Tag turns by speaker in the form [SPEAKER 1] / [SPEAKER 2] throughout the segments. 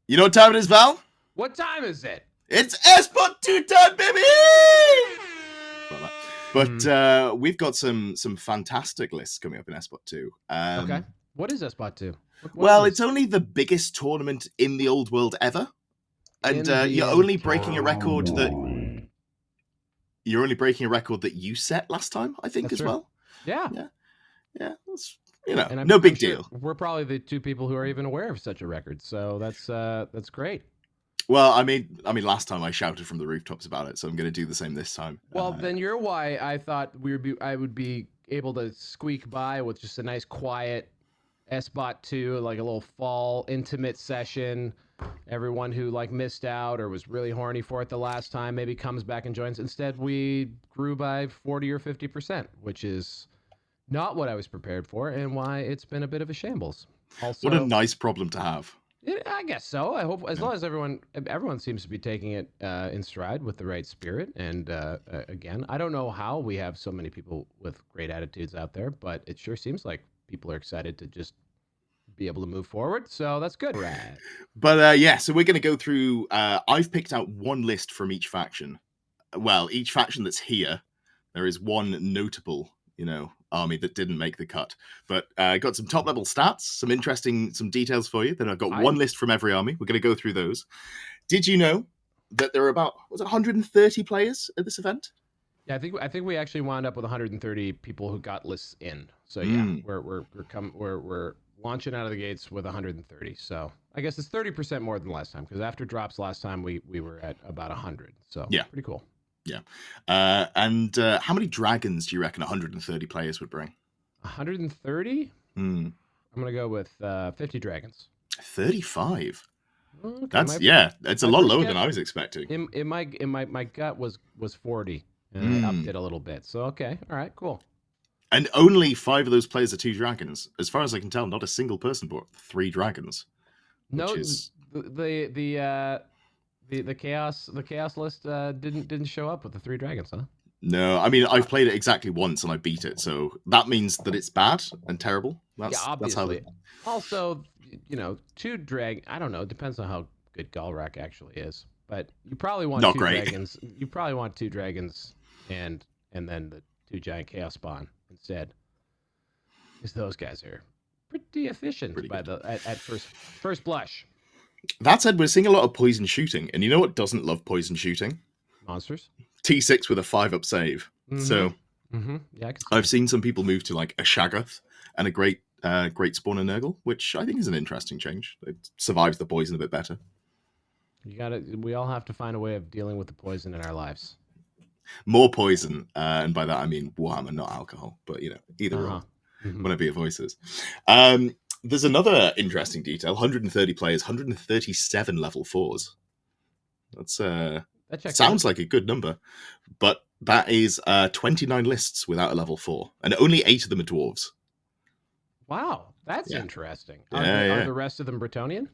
[SPEAKER 1] You know what time it is, Val?
[SPEAKER 2] What time is it?
[SPEAKER 1] It's SBOT2 time, baby! But we've got some fantastic lists coming up in SBOT2.
[SPEAKER 2] Okay. What is SBOT2?
[SPEAKER 1] Well, it's only the biggest tournament in the old world ever. And you're only breaking a record that you set last time, I think,
[SPEAKER 2] That's
[SPEAKER 1] as
[SPEAKER 2] true.
[SPEAKER 1] well.
[SPEAKER 2] Yeah.
[SPEAKER 1] Yeah. That's,
[SPEAKER 2] And
[SPEAKER 1] no big
[SPEAKER 2] I'm sure
[SPEAKER 1] deal.
[SPEAKER 2] we're probably the two people who are even aware of such a record. So that's great.
[SPEAKER 1] Well, I mean, last time I shouted from the rooftops about it, so I'm going to do the same this time.
[SPEAKER 2] Well, then you're why I thought I would be able to squeak by with just a nice quiet SBOT2, like a little fall intimate session. Everyone who missed out or was really horny for it the last time maybe comes back and joins. Instead, we grew by 40 or 50%, which is not what I was prepared for, and why it's been a bit of a shambles. Also,
[SPEAKER 1] what a nice problem to have.
[SPEAKER 2] Yeah, I guess so. I hope as long as everyone seems to be taking it in stride with the right spirit. And again, I don't know how we have so many people with great attitudes out there, but it sure seems like people are excited to just be able to move forward. So that's good. Right.
[SPEAKER 1] But so we're going to go through. I've picked out one list from each faction. Well, each faction that's here, there is one notable, army that didn't make the cut. But I got some top level stats, some details for you. Then I've got one list from every army. We're going to go through those. Did you know that there are about 130 players at this event?
[SPEAKER 2] Yeah, I think we actually wound up with 130 people who got lists in. So yeah, we're launching out of the gates with 130. So I guess it's 30% more than last time, because after drops last time we were at about 100. So
[SPEAKER 1] yeah,
[SPEAKER 2] pretty cool.
[SPEAKER 1] Yeah. And how many dragons do you reckon 130 players would bring?
[SPEAKER 2] 130? I'm going to go with 50 dragons.
[SPEAKER 1] 35?
[SPEAKER 2] Okay,
[SPEAKER 1] it's a lot lower than I was expecting.
[SPEAKER 2] My gut was 40, and I upped it a little bit. So, okay. All right, cool.
[SPEAKER 1] And only 5 of those players are 2 dragons. As far as I can tell, not a single person bought 3 dragons.
[SPEAKER 2] No, the chaos list didn't show up with the 3 dragons, huh?
[SPEAKER 1] No, I mean, I've played it exactly once and I beat it, so that means that it's bad and terrible.
[SPEAKER 2] Obviously. Also, 2 I don't know, it depends on how good Galrak actually is, but you probably want 2 dragons. You probably want 2 dragons and then the 2 giant chaos spawn instead, because those guys are pretty efficient at first blush.
[SPEAKER 1] That said, we're seeing a lot of poison shooting, and you know what doesn't love poison shooting?
[SPEAKER 2] Monsters.
[SPEAKER 1] T6 with a 5-up save. So
[SPEAKER 2] yeah,
[SPEAKER 1] I've seen some people move to like a Shaggoth and a great spawner Nurgle, which I think is an interesting change. It survives the poison a bit better.
[SPEAKER 2] We all have to find a way of dealing with the poison in our lives.
[SPEAKER 1] More poison, and by that I mean Warhammer, not alcohol. But either or, whatever your voice is. There's another interesting detail: 130 players, 137 level 4s. That sounds like a good number, but that is 29 lists without a level 4, and only 8 of them are dwarves.
[SPEAKER 2] Wow, that's interesting. Are the rest of them Bretonian?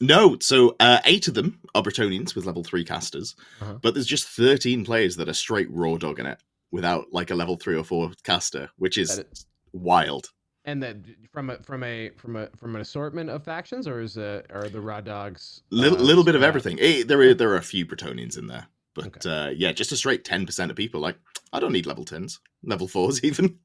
[SPEAKER 1] No, so 8 of them are Bretonians with level 3 casters, but there's just 13 players that are straight raw dogging it without like a level 3 or 4 caster, which is wild.
[SPEAKER 2] And then from an assortment of factions, or are the raw dogs
[SPEAKER 1] little bit of everything? There are a few Bretonians in there, but just a straight 10% of people like, I don't need level 10s, level 4s even.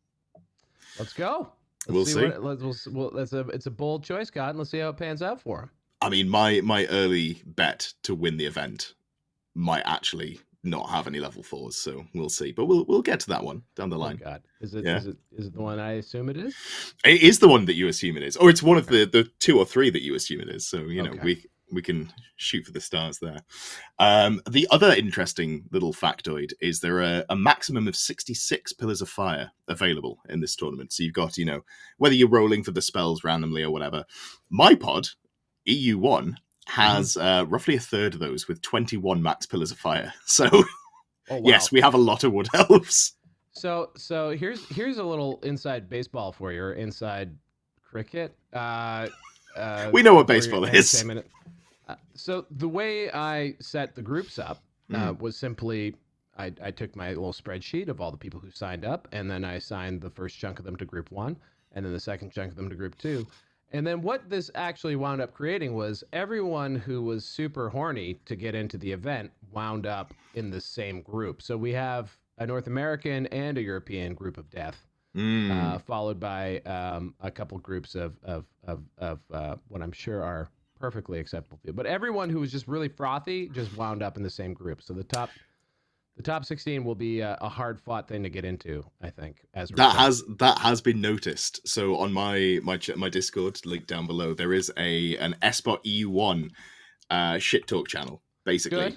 [SPEAKER 2] Let's go.
[SPEAKER 1] We'll see.
[SPEAKER 2] It's a bold choice, God, and let's see how it pans out for him.
[SPEAKER 1] I mean, my early bet to win the event might actually not have any level 4s, so we'll see. But we'll get to that one down the line.
[SPEAKER 2] Oh God, is it the one I assume it is?
[SPEAKER 1] It is the one that you assume it is, or it's one of the 2 or 3 that you assume it is. So we can shoot for the stars there. The other interesting little factoid is there are a maximum of 66 pillars of fire available in this tournament. So you've got whether you're rolling for the spells randomly or whatever. My pod, EU1, has roughly a third of those with 21 max pillars of fire. So yes, we have a lot of wood elves.
[SPEAKER 2] So here's a little inside baseball for you, or inside cricket.
[SPEAKER 1] We know what baseball is.
[SPEAKER 2] So the way I set the groups up was simply I took my little spreadsheet of all the people who signed up, and then I assigned the first chunk of them to group 1, and then the second chunk of them to group 2. And then what this actually wound up creating was everyone who was super horny to get into the event wound up in the same group. So we have a North American and a European group of death, followed by a couple groups of what I'm sure are perfectly acceptable to you. But everyone who was just really frothy just wound up in the same group. So the top 16 will be a hard fought thing to get into, I think. As
[SPEAKER 1] that has been noticed. So on my Discord link down below, there is an SBOT2 shit talk channel basically.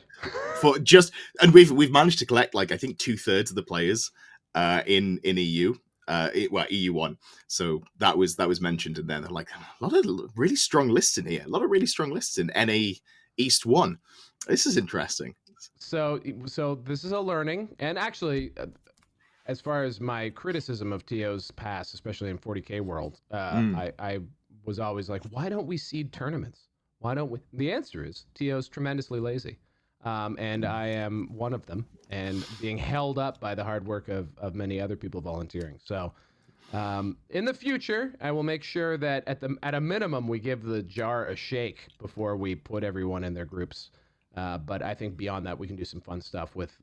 [SPEAKER 1] For just, and we've managed to collect like I think 2/3 of the players in EU. EU1. So that was mentioned in there. They're like, a lot of really strong lists in here. A lot of really strong lists in NA East 1. This is interesting.
[SPEAKER 2] So this is a learning, and actually, as far as my criticism of TO's past, especially in 40K world, I was always like, why don't we seed tournaments? Why don't we? The answer is TO's tremendously lazy, and I am one of them, and being held up by the hard work of many other people volunteering. So. In the future, I will make sure that at a minimum we give the jar a shake before we put everyone in their groups. But I think beyond that, we can do some fun stuff with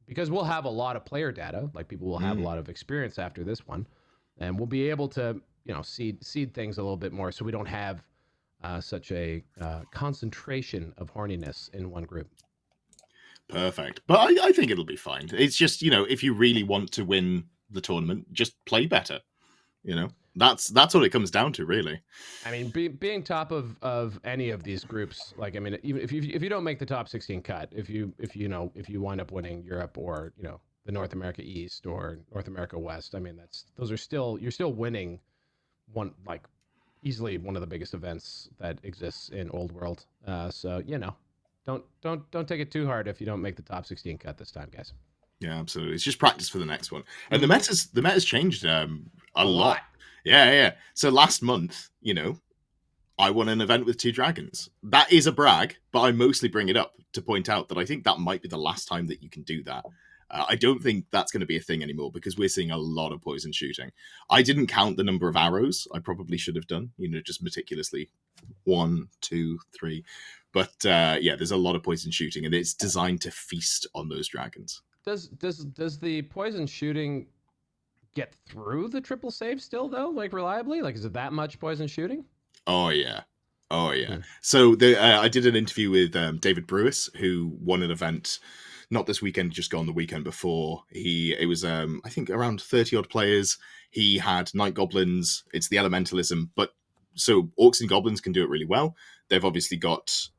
[SPEAKER 2] because we'll have a lot of player data. Like people will have a lot of experience after this one, and we'll be able to seed things a little bit more, so we don't have such a concentration of horniness in one group.
[SPEAKER 1] Perfect, but I think it'll be fine. It's just if you really want to win the tournament, just play better. That's what it comes down to, really.
[SPEAKER 2] I mean, being top of any of these groups, like I mean, even if you don't make the top 16 cut, if you wind up winning Europe or the North America East or North America West, I mean you're still winning easily one of the biggest events that exists in Old World. So don't take it too hard if you don't make the top 16 cut this time, guys.
[SPEAKER 1] Yeah, absolutely. It's just practice for the next one. And the meta's changed a lot. Yeah. So last month, I won an event with 2 dragons. That is a brag, but I mostly bring it up to point out that I think that might be the last time that you can do that. I don't think that's going to be a thing anymore because we're seeing a lot of poison shooting. I didn't count the number of arrows. I probably should have done, just meticulously 1, 2, 3. But there's a lot of poison shooting, and it's designed to feast on those dragons.
[SPEAKER 2] Does the poison shooting get through the triple save still though, like reliably? Like, is it that much poison shooting?
[SPEAKER 1] Oh yeah. So I did an interview with David Brewis, who won an event not this weekend, just gone the weekend before. It was I think around 30 odd players. He had Night Goblins. It's the elementalism, but so Orcs and Goblins can do it really well. They've obviously got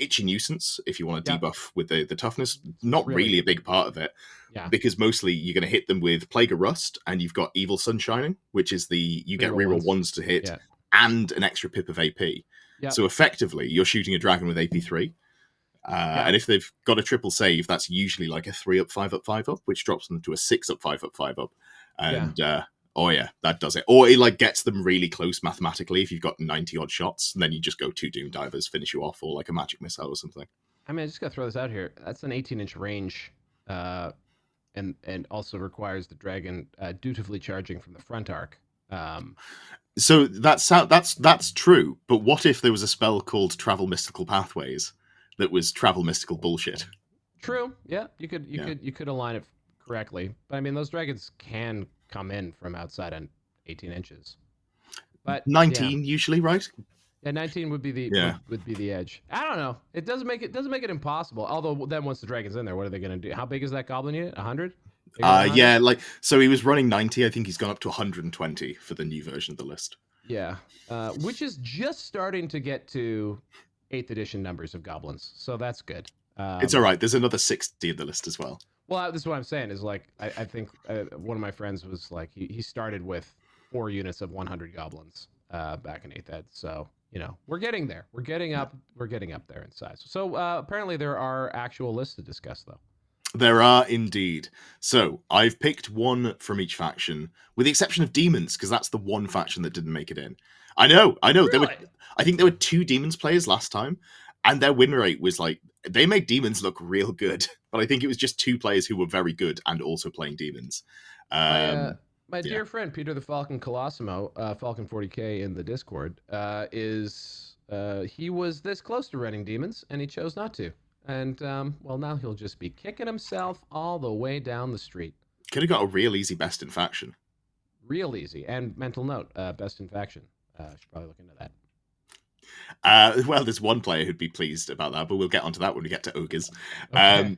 [SPEAKER 1] Itchy Nuisance, if you want to debuff with the toughness. Not really a big part of it, because mostly you're going to hit them with Plague of Rust, and you've got Evil Sunshining, which is you get reroll ones to hit, and an extra pip of AP. So effectively, you're shooting a dragon with AP 3. And if they've got a triple save, that's usually like a 3 up, 5 up, 5 up, which drops them to a 6 up, 5 up, 5 up. And that does it. Or it gets them really close mathematically if you've got 90 odd shots, and then you just go 2 Doom Divers, finish you off, or like a magic missile or something.
[SPEAKER 2] I mean, I just gotta throw this out here. That's an 18-inch range, and also requires the dragon dutifully charging from the front arc.
[SPEAKER 1] So that's true. But what if there was a spell called Travel Mystical Pathways that was travel mystical bullshit?
[SPEAKER 2] True. Yeah, you could align it correctly. But I mean, those dragons can come in from outside on 18 inches. But
[SPEAKER 1] 19 usually, right?
[SPEAKER 2] Yeah, 19 would be the edge. I don't know. It doesn't make it impossible. Although then once the dragon's in there, what are they going to do? How big is that goblin unit? 100?
[SPEAKER 1] So he was running 90. I think he's gone up to 120 for the new version of the list.
[SPEAKER 2] Yeah, which is just starting to get to 8th edition numbers of goblins, so that's good.
[SPEAKER 1] It's all right. There's another 60 in the list as well.
[SPEAKER 2] Well, this is what I'm saying is I think one of my friends was like he started with 4 units of 100 goblins back in 8th ed. So we're getting there. We're getting up there in size. So apparently there are actual lists to discuss though.
[SPEAKER 1] There are indeed. So I've picked one from each faction, with the exception of demons, because that's the one faction that didn't make it in. I know.
[SPEAKER 2] Really?
[SPEAKER 1] I think there were 2 demons players last time, and their win rate was they made demons look real good. But I think it was just 2 players who were very good and also playing demons.
[SPEAKER 2] My My dear friend Peter the Falcon Colosimo, Falcon 40K in the Discord, he was this close to running demons, and he chose not to. And well, now he'll just be kicking himself all the way down the street.
[SPEAKER 1] Could have got a real easy best in faction.
[SPEAKER 2] Real easy. And mental note, best in faction. Should probably look into that.
[SPEAKER 1] Well, there's one player who'd be pleased about that, but we'll get onto that when we get to ogres.
[SPEAKER 2] Okay.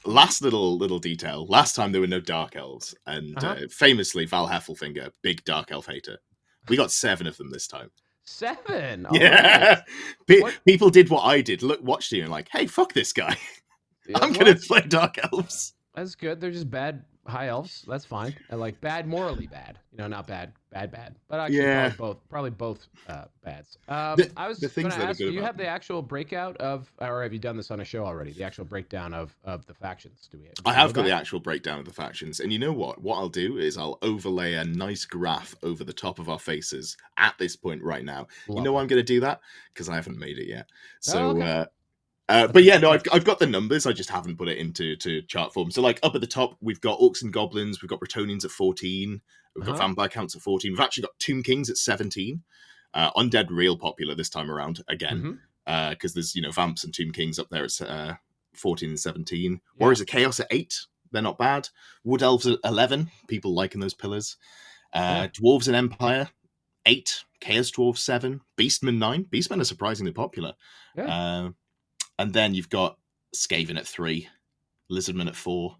[SPEAKER 1] Last little detail. Last time there were no dark elves, and famously Val Hefflefinger, big dark elf hater. We got 7 of them this time.
[SPEAKER 2] 7.
[SPEAKER 1] Yeah. Right. People did what I did. Watched you and like, hey, fuck this guy. Yeah, I'm gonna play dark elves.
[SPEAKER 2] That's good. They're just bad high elves. That's fine. And like bad, morally bad. You know, not bad, bad. But actually, probably both bads. I was going to ask, do you have the actual breakout of, or have you done this on a show already? The actual breakdown of the factions?
[SPEAKER 1] I have got the actual breakdown of the factions, and you know what? What I'll do is I'll overlay a nice graph over the top of our faces at this point right now. You know why I'm going to do that? Because I haven't made it yet. So. But yeah, no, I've got the numbers. I just haven't put it into chart form. So like up at the top, we've got Orcs and Goblins. We've got Bretonians at 14. We've got Vampire Counts at 14. We've actually got Tomb Kings at 17. Undead real popular this time around again. Because there's, Vamps and Tomb Kings up there at 14 and 17. Yeah. Warriors of Chaos at 8. They're not bad. Wood Elves at 11. People liking those pillars. Dwarves and Empire, 8. Chaos Dwarves, 7. Beastmen, 9. Beastmen are surprisingly popular. Yeah. And then you've got Skaven at 3, Lizardman at 4,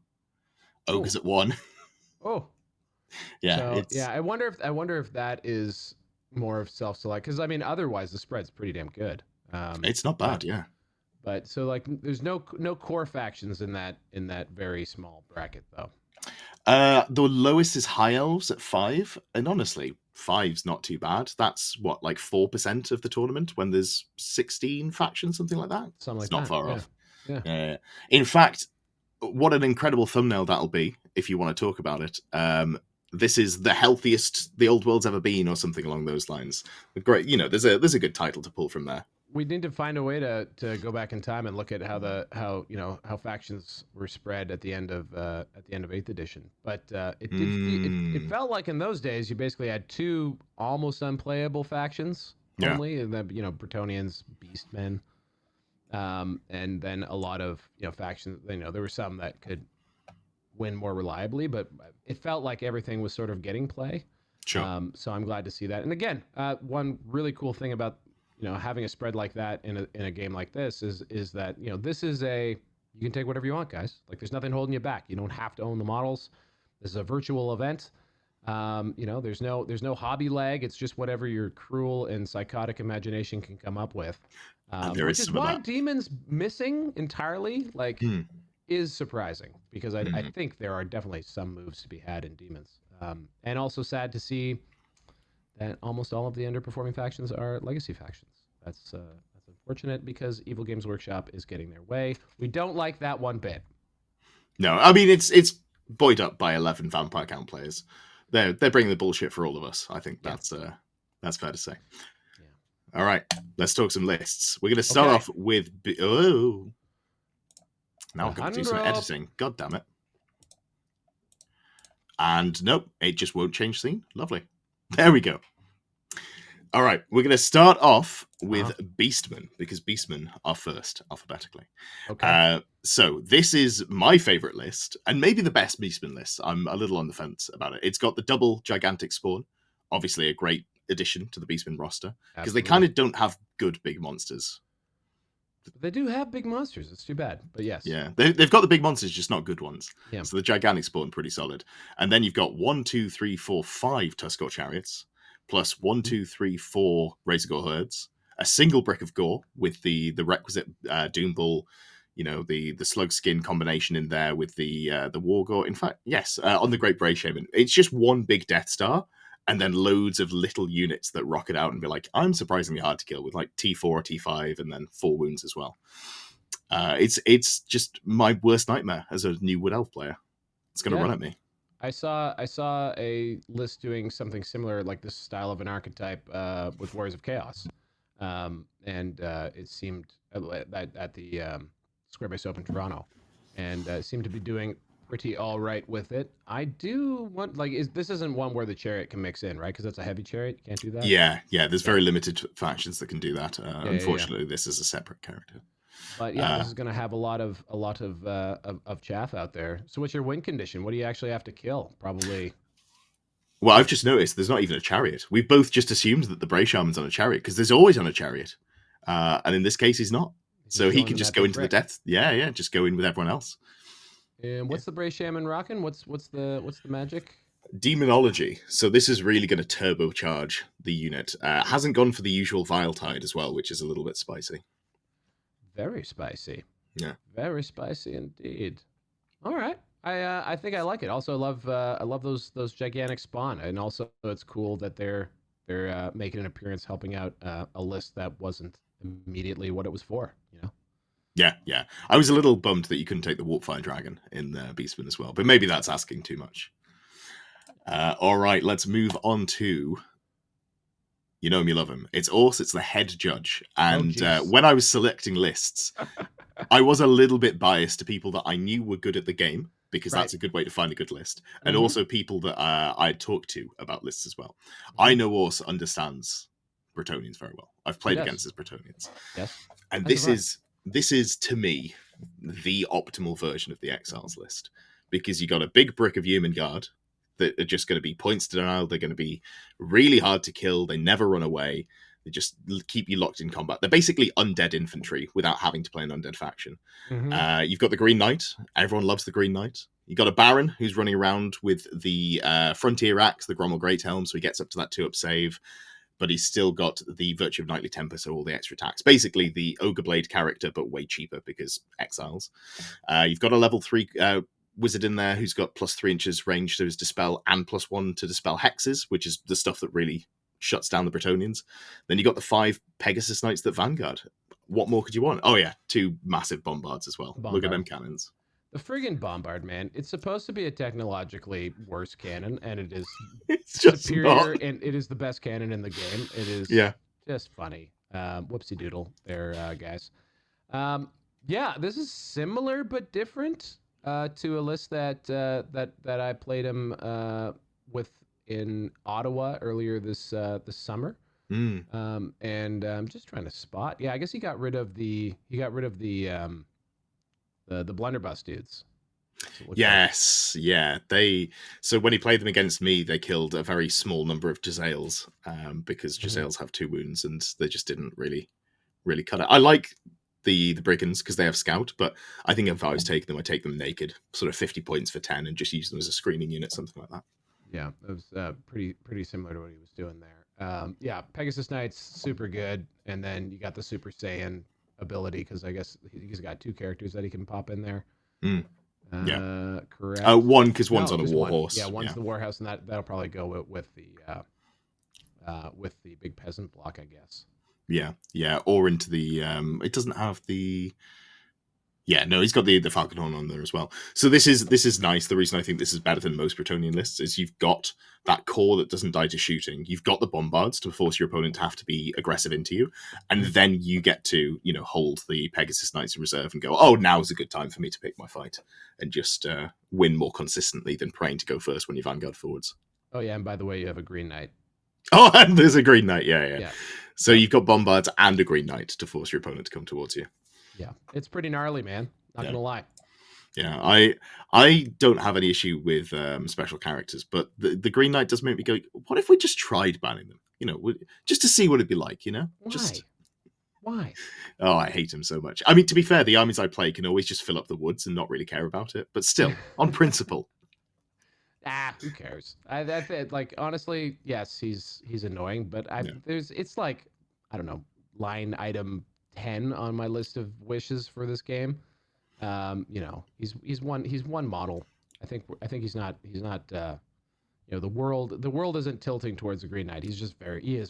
[SPEAKER 1] Ogres at 1.
[SPEAKER 2] Oh, yeah. So, I wonder if that is more of self-select, because I mean, otherwise the spread's pretty damn good.
[SPEAKER 1] It's not bad, yeah.
[SPEAKER 2] But so like, there's no core factions in that very small bracket though.
[SPEAKER 1] The lowest is High Elves at 5, and honestly, 5's not too bad. That's what, like 4% of the tournament when there's 16 factions, something like that.
[SPEAKER 2] It's
[SPEAKER 1] not far off. Yeah. In fact, what an incredible thumbnail that'll be if you want to talk about it. This is the healthiest the old world's ever been, or something along those lines. Great, there's a good title to pull from there.
[SPEAKER 2] We need to find a way to go back in time and look at how factions were spread at the end of 8th edition. But it felt like in those days you basically had 2 almost unplayable factions only, and then Bretonians, Beastmen, and then a lot of factions. There were some that could win more reliably, but it felt like everything was sort of getting play.
[SPEAKER 1] Sure.
[SPEAKER 2] So I'm glad to see that. And again, one really cool thing about having a spread like that in a game like this is that this is you can take whatever you want, guys. Like there's nothing holding you back. You don't have to own the models. This is a virtual event. There's no hobby lag. It's just whatever your cruel and psychotic imagination can come up with. Which is why demons missing entirely is surprising, because I think there are definitely some moves to be had in demons, and also sad to see that almost all of the underperforming factions are legacy factions. That's unfortunate, because Evil Games Workshop is getting their way. We don't like that one bit.
[SPEAKER 1] No, I mean it's buoyed up by 11 Vampire Count players. They're bringing the bullshit for all of us. I think that's fair to say. Yeah. All right, let's talk some lists. We're going to start off with now I've got to do some editing. God damn it! And nope, it just won't change scene. Lovely. There we go. All right, we're going to start off with Beastmen, because Beastmen are first alphabetically.
[SPEAKER 2] Okay.
[SPEAKER 1] So this is my favorite list, and maybe the best Beastmen list. I'm a little on the fence about it. It's got the double gigantic spawn, obviously a great addition to the Beastmen roster, because they kind of don't have good big monsters.
[SPEAKER 2] They do have big monsters. It's too bad, but yes.
[SPEAKER 1] Yeah, they've got the big monsters, just not good ones. Yeah. So the gigantic spawn, pretty solid. And then you've got 1, 2, 3, 4, 5 Tuskor chariots, plus 1, 2, 3, 4 Razor Gore herds, a single brick of gore with the requisite Doom Bull, the slug skin combination in there with the War Gore. In fact, yes, on the Great Bray Shaman, it's just one big Death Star, and then loads of little units that rocket out and be like, I'm surprisingly hard to kill, with like T4 or T5 and then 4 wounds as well. It's just my worst nightmare as a new Wood Elf player. It's going to run at me.
[SPEAKER 2] I saw a list doing something similar, like this style of an archetype with Warriors of Chaos, and it seemed at the Squarebase Open Toronto, and it seemed to be doing pretty all right with it. I do want this isn't one where the chariot can mix in, right? Because that's a heavy chariot. You can't do that.
[SPEAKER 1] Yeah. There's very limited factions that can do that.
[SPEAKER 2] Yeah.
[SPEAKER 1] Unfortunately, this is a separate character.
[SPEAKER 2] But yeah, this is going to have a lot of chaff out there. So what's your win condition? What do you actually have to kill? Probably.
[SPEAKER 1] Well, I've just noticed there's not even a chariot. We've both just assumed that the Bray Shaman's on a chariot because there's always on a chariot, and in this case, he's not. So he can just go into the death. Yeah, just go in with everyone else.
[SPEAKER 2] And what's the Bray Shaman rocking? What's the magic?
[SPEAKER 1] Demonology. So this is really going to turbocharge the unit. Hasn't gone for the usual Vile Tide as well, which is a little bit spicy.
[SPEAKER 2] Very spicy.
[SPEAKER 1] Yeah.
[SPEAKER 2] Very spicy indeed. All right. I think I like it. Also, I love those gigantic spawn, and also it's cool that they're making an appearance, helping out a list that wasn't immediately what it was for. You know.
[SPEAKER 1] Yeah. I was a little bummed that you couldn't take the Warpfire Dragon in Beastmen as well, but maybe that's asking too much. All right, let's move on to. You know him, you love him. It's Ors, it's the head judge. And when I was selecting lists, I was a little bit biased to people that I knew were good at the game, because that's a good way to find a good list. And also people that I talked to about lists as well. I know Ors understands Bretonians very well. I've played against his Bretonians.
[SPEAKER 2] Yes.
[SPEAKER 1] And this is, to me, the optimal version of the Exiles list. Because you got a big brick of Human Guard that are just going to be points denial. They're going to be really hard to kill. They never run away. They just keep you locked in combat. They're basically undead infantry without having to play an undead faction. You've got the Green Knight. Everyone loves the Green Knight. You've got a Baron who's running around with the Frontier Axe, the Grommel Great Helm, so he gets up to that 2-up save, but he's still got the Virtue of Knightly Temper, so all the extra attacks. Basically the Ogre Blade character, but way cheaper because Exiles. You've got a level 3 wizard in there who's got plus 3 inches range to his dispel and plus 1 to dispel hexes, which is the stuff that really shuts down the Bretonians. Then you got the 5 Pegasus Knights that Vanguard. What more could you want? Oh yeah, 2 massive bombards as well. Look at them cannons.
[SPEAKER 2] The friggin' bombard, man. It's supposed to be a technologically worse cannon, and it is
[SPEAKER 1] it's just
[SPEAKER 2] superior,
[SPEAKER 1] not.
[SPEAKER 2] and it is the best cannon in the game. It is just funny. Whoopsie doodle there, guys. This is similar but different to a list that I played him with in Ottawa earlier this summer. And I'm just trying to spot. Yeah, I guess he got rid of the blunderbuss dudes.
[SPEAKER 1] Yes, yeah. So when he played them against me, they killed a very small number of Giselles, because Giselles have 2 wounds and they just didn't really cut it. I like the Brigands because they have scout, but I think if I was taking them, I'd take them naked, sort of 50 points for 10, and just use them as a screening unit, something like that.
[SPEAKER 2] Yeah, it was pretty similar to what he was doing there. Pegasus Knight's super good, and then you got the Super Saiyan ability because I guess he's got 2 characters that he can pop in there. Correct.
[SPEAKER 1] One because one's on a warhorse.
[SPEAKER 2] Yeah, one's the warhorse, and that'll probably go with the big peasant block, I guess.
[SPEAKER 1] Yeah, or into the it doesn't have the. Yeah, no, he's got the Falcon Horn on there as well. So this is nice. The reason I think this is better than most Bretonian lists is you've got that core that doesn't die to shooting. You've got the bombards to force your opponent to have to be aggressive into you, and then you get to hold the Pegasus Knights in reserve and go, oh, now's a good time for me to pick my fight and just win more consistently than praying to go first when you Vanguard forwards.
[SPEAKER 2] Oh yeah, and by the way, you have a Green Knight.
[SPEAKER 1] Oh, and there's a Green Knight. Yeah. So you've got bombards and a Green Knight to force your opponent to come towards you.
[SPEAKER 2] Yeah, it's pretty gnarly, man. Not gonna lie.
[SPEAKER 1] Yeah, I don't have any issue with special characters, but the Green Knight does make me go, what if we just tried banning them? Just to see what it'd be like,
[SPEAKER 2] Why?
[SPEAKER 1] Oh, I hate him so much. I mean, to be fair, the armies I play can always just fill up the woods and not really care about it, but still, on principle.
[SPEAKER 2] Who cares? I like honestly, yes, he's annoying, but it's like, I don't know, line item 10 on my list of wishes for this game. He's one model. I think he's not the world isn't tilting towards the Green Knight. He is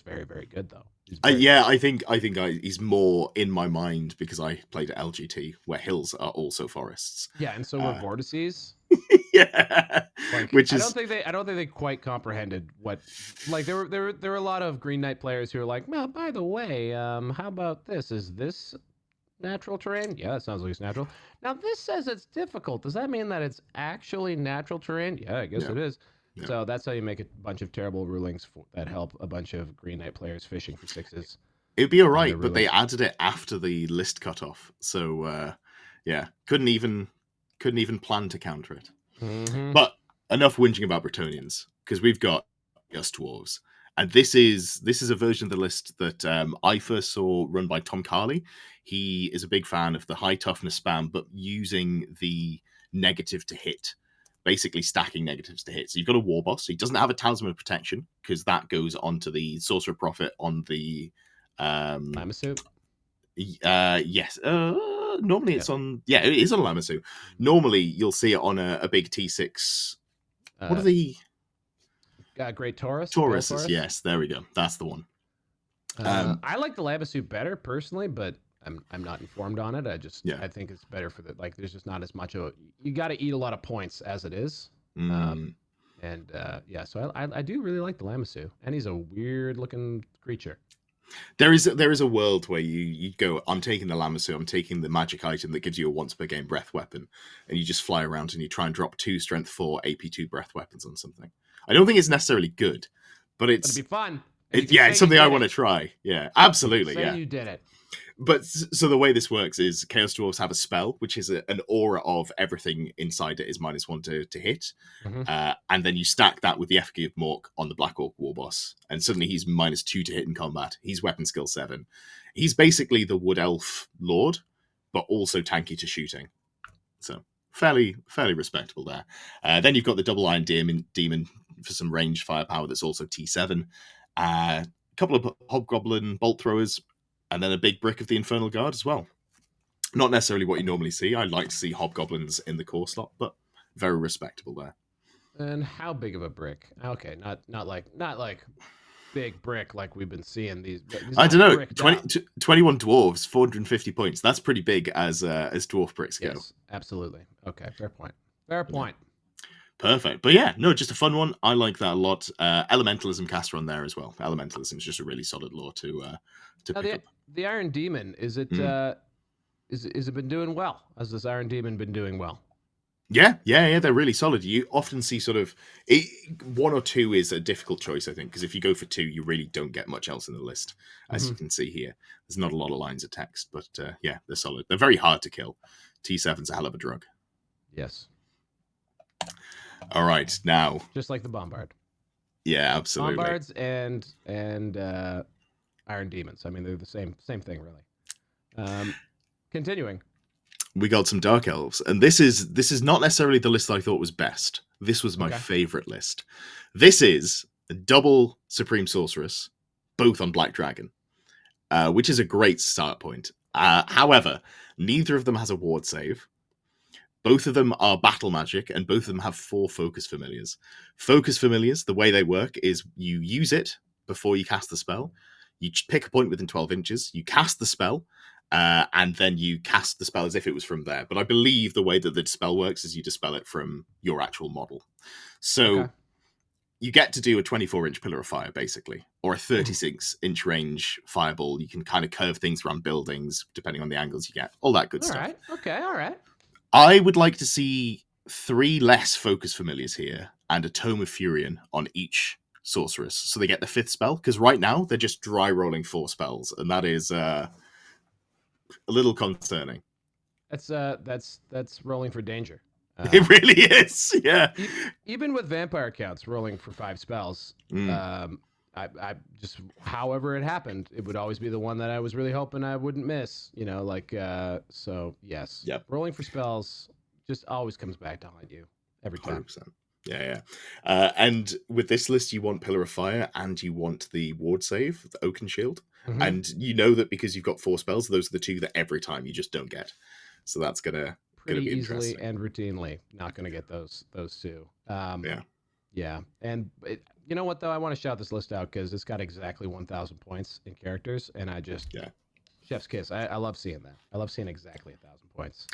[SPEAKER 2] very, very good though.
[SPEAKER 1] I think he's more in my mind because I played at LGT where hills are also forests.
[SPEAKER 2] Yeah, and so were vortices.
[SPEAKER 1] Yeah,
[SPEAKER 2] I don't think they quite comprehended what. Like there were a lot of Green Knight players who were like, well, by the way, how about this? Is this natural terrain? Yeah, that sounds like it's natural. Now, this says it's difficult. Does that mean that it's actually natural terrain? Yeah, I guess it is.
[SPEAKER 1] Yeah.
[SPEAKER 2] So that's how you make a bunch of terrible rulings that help a bunch of Green Knight players fishing for 6s.
[SPEAKER 1] It'd be all right, but they added it after the list cutoff. So, yeah, couldn't even plan to counter it.
[SPEAKER 2] Mm-hmm.
[SPEAKER 1] But enough whinging about Bretonians, because we've got just Dwarves. And this is a version of the list that I first saw run by Tom Carley. He is a big fan of the high toughness spam, but using the negative to hit, basically stacking negatives to hit. So you've got a war boss. He doesn't have a talisman of protection because that goes onto the sorcerer prophet on the
[SPEAKER 2] Lamasu?
[SPEAKER 1] yes. Normally it's on. Yeah, it is on Lamasu. Normally you'll see it on a big T6. What are the
[SPEAKER 2] Great Taurus?
[SPEAKER 1] Tauruses? Yes, there we go. That's the one.
[SPEAKER 2] I like the Lamasu better personally, but I'm not informed on it. I think it's better for there's just not as much of you got to eat a lot of points as it is. So I do really like the Lamasu, and he's a weird looking creature.
[SPEAKER 1] There is a world where you go, I'm taking the Lamasu, I'm taking the magic item that gives you a once per game breath weapon, and you just fly around and you try and drop 2 strength 4 AP2 breath weapons on something. I don't think it's necessarily good, but it'd
[SPEAKER 2] be fun.
[SPEAKER 1] It's something I want to try. Yeah, absolutely.
[SPEAKER 2] Say you did it.
[SPEAKER 1] But so the way this works is Chaos Dwarves have a spell, which is an aura of everything inside it is -1 to hit. And then you stack that with the effigy of Mork on the Black Orc War Boss. And suddenly he's -2 to hit in combat. He's weapon skill 7. He's basically the Wood Elf Lord, but also tanky to shooting. So fairly respectable there. Then you've got the Double Iron Demon for some ranged firepower that's also T7. A couple of Hobgoblin Bolt Throwers, and then a big brick of the Infernal Guard as well. Not necessarily what you normally see. I'd like to see Hobgoblins in the core slot, but very respectable there.
[SPEAKER 2] And how big of a brick? Okay, not like big brick like we've been seeing these.
[SPEAKER 1] I don't know. 21 dwarves, 450 points. That's pretty big as dwarf bricks go.
[SPEAKER 2] Yes, absolutely. Okay, fair point. Fair point.
[SPEAKER 1] Perfect. But yeah, no, just a fun one. I like that a lot. Elementalism caster on there as well. Elementalism is just a really solid lore to pick up.
[SPEAKER 2] The Iron Demon, is it been doing well? Has this Iron Demon been doing well?
[SPEAKER 1] Yeah, they're really solid. You often see sort of 1 or 2 is a difficult choice, I think, because if you go for 2, you really don't get much else in the list, as you can see here. There's not a lot of lines of text, but yeah, they're solid. They're very hard to kill. T7's a hell of a drug.
[SPEAKER 2] Yes.
[SPEAKER 1] All right, now
[SPEAKER 2] just like the Bombard.
[SPEAKER 1] Yeah, absolutely.
[SPEAKER 2] Bombards and Iron Demons. I mean, they're the same thing, really. Continuing.
[SPEAKER 1] We got some Dark Elves, and this is not necessarily the list that I thought was best. This was my favorite list. This is a double Supreme Sorceress, both on Black Dragon, which is a great start point. However, neither of them has a ward save. Both of them are battle magic, and both of them have 4 focus familiars. Focus familiars, the way they work is you use it before you cast the spell. You pick a point within 12 inches, you cast the spell, and then you cast the spell as if it was from there. But I believe the way that the dispel works is you dispel it from your actual model. So you get to do a 24-inch pillar of fire, basically, or a 36-inch range fireball. You can kind of curve things around buildings, depending on the angles you get. All that good stuff.
[SPEAKER 2] All right, okay, all right.
[SPEAKER 1] I would like to see 3 less focus familiars here and a Tome of Furion on each sorceress, so they get the 5th spell. Because right now they're just dry rolling 4 spells, and that is a little concerning.
[SPEAKER 2] That's rolling for danger.
[SPEAKER 1] It really is. Yeah.
[SPEAKER 2] Even with vampire counts rolling for 5 spells, I just, however it happened, it would always be the one that I was really hoping I wouldn't miss, so yes.
[SPEAKER 1] Yep.
[SPEAKER 2] Rolling for spells just always comes back to haunt you every time.
[SPEAKER 1] 100%. Yeah. And with this list, you want Pillar of Fire and you want the ward save, the Oaken Shield. And you know that because you've got 4 spells, those are the 2 that every time you just don't get. So that's gonna be
[SPEAKER 2] easily and routinely not gonna get those 2. Yeah. And you know what, though? I want to shout this list out because it's got exactly 1,000 points in characters, and I just chef's kiss. I love seeing that. I love seeing exactly 1,000 points.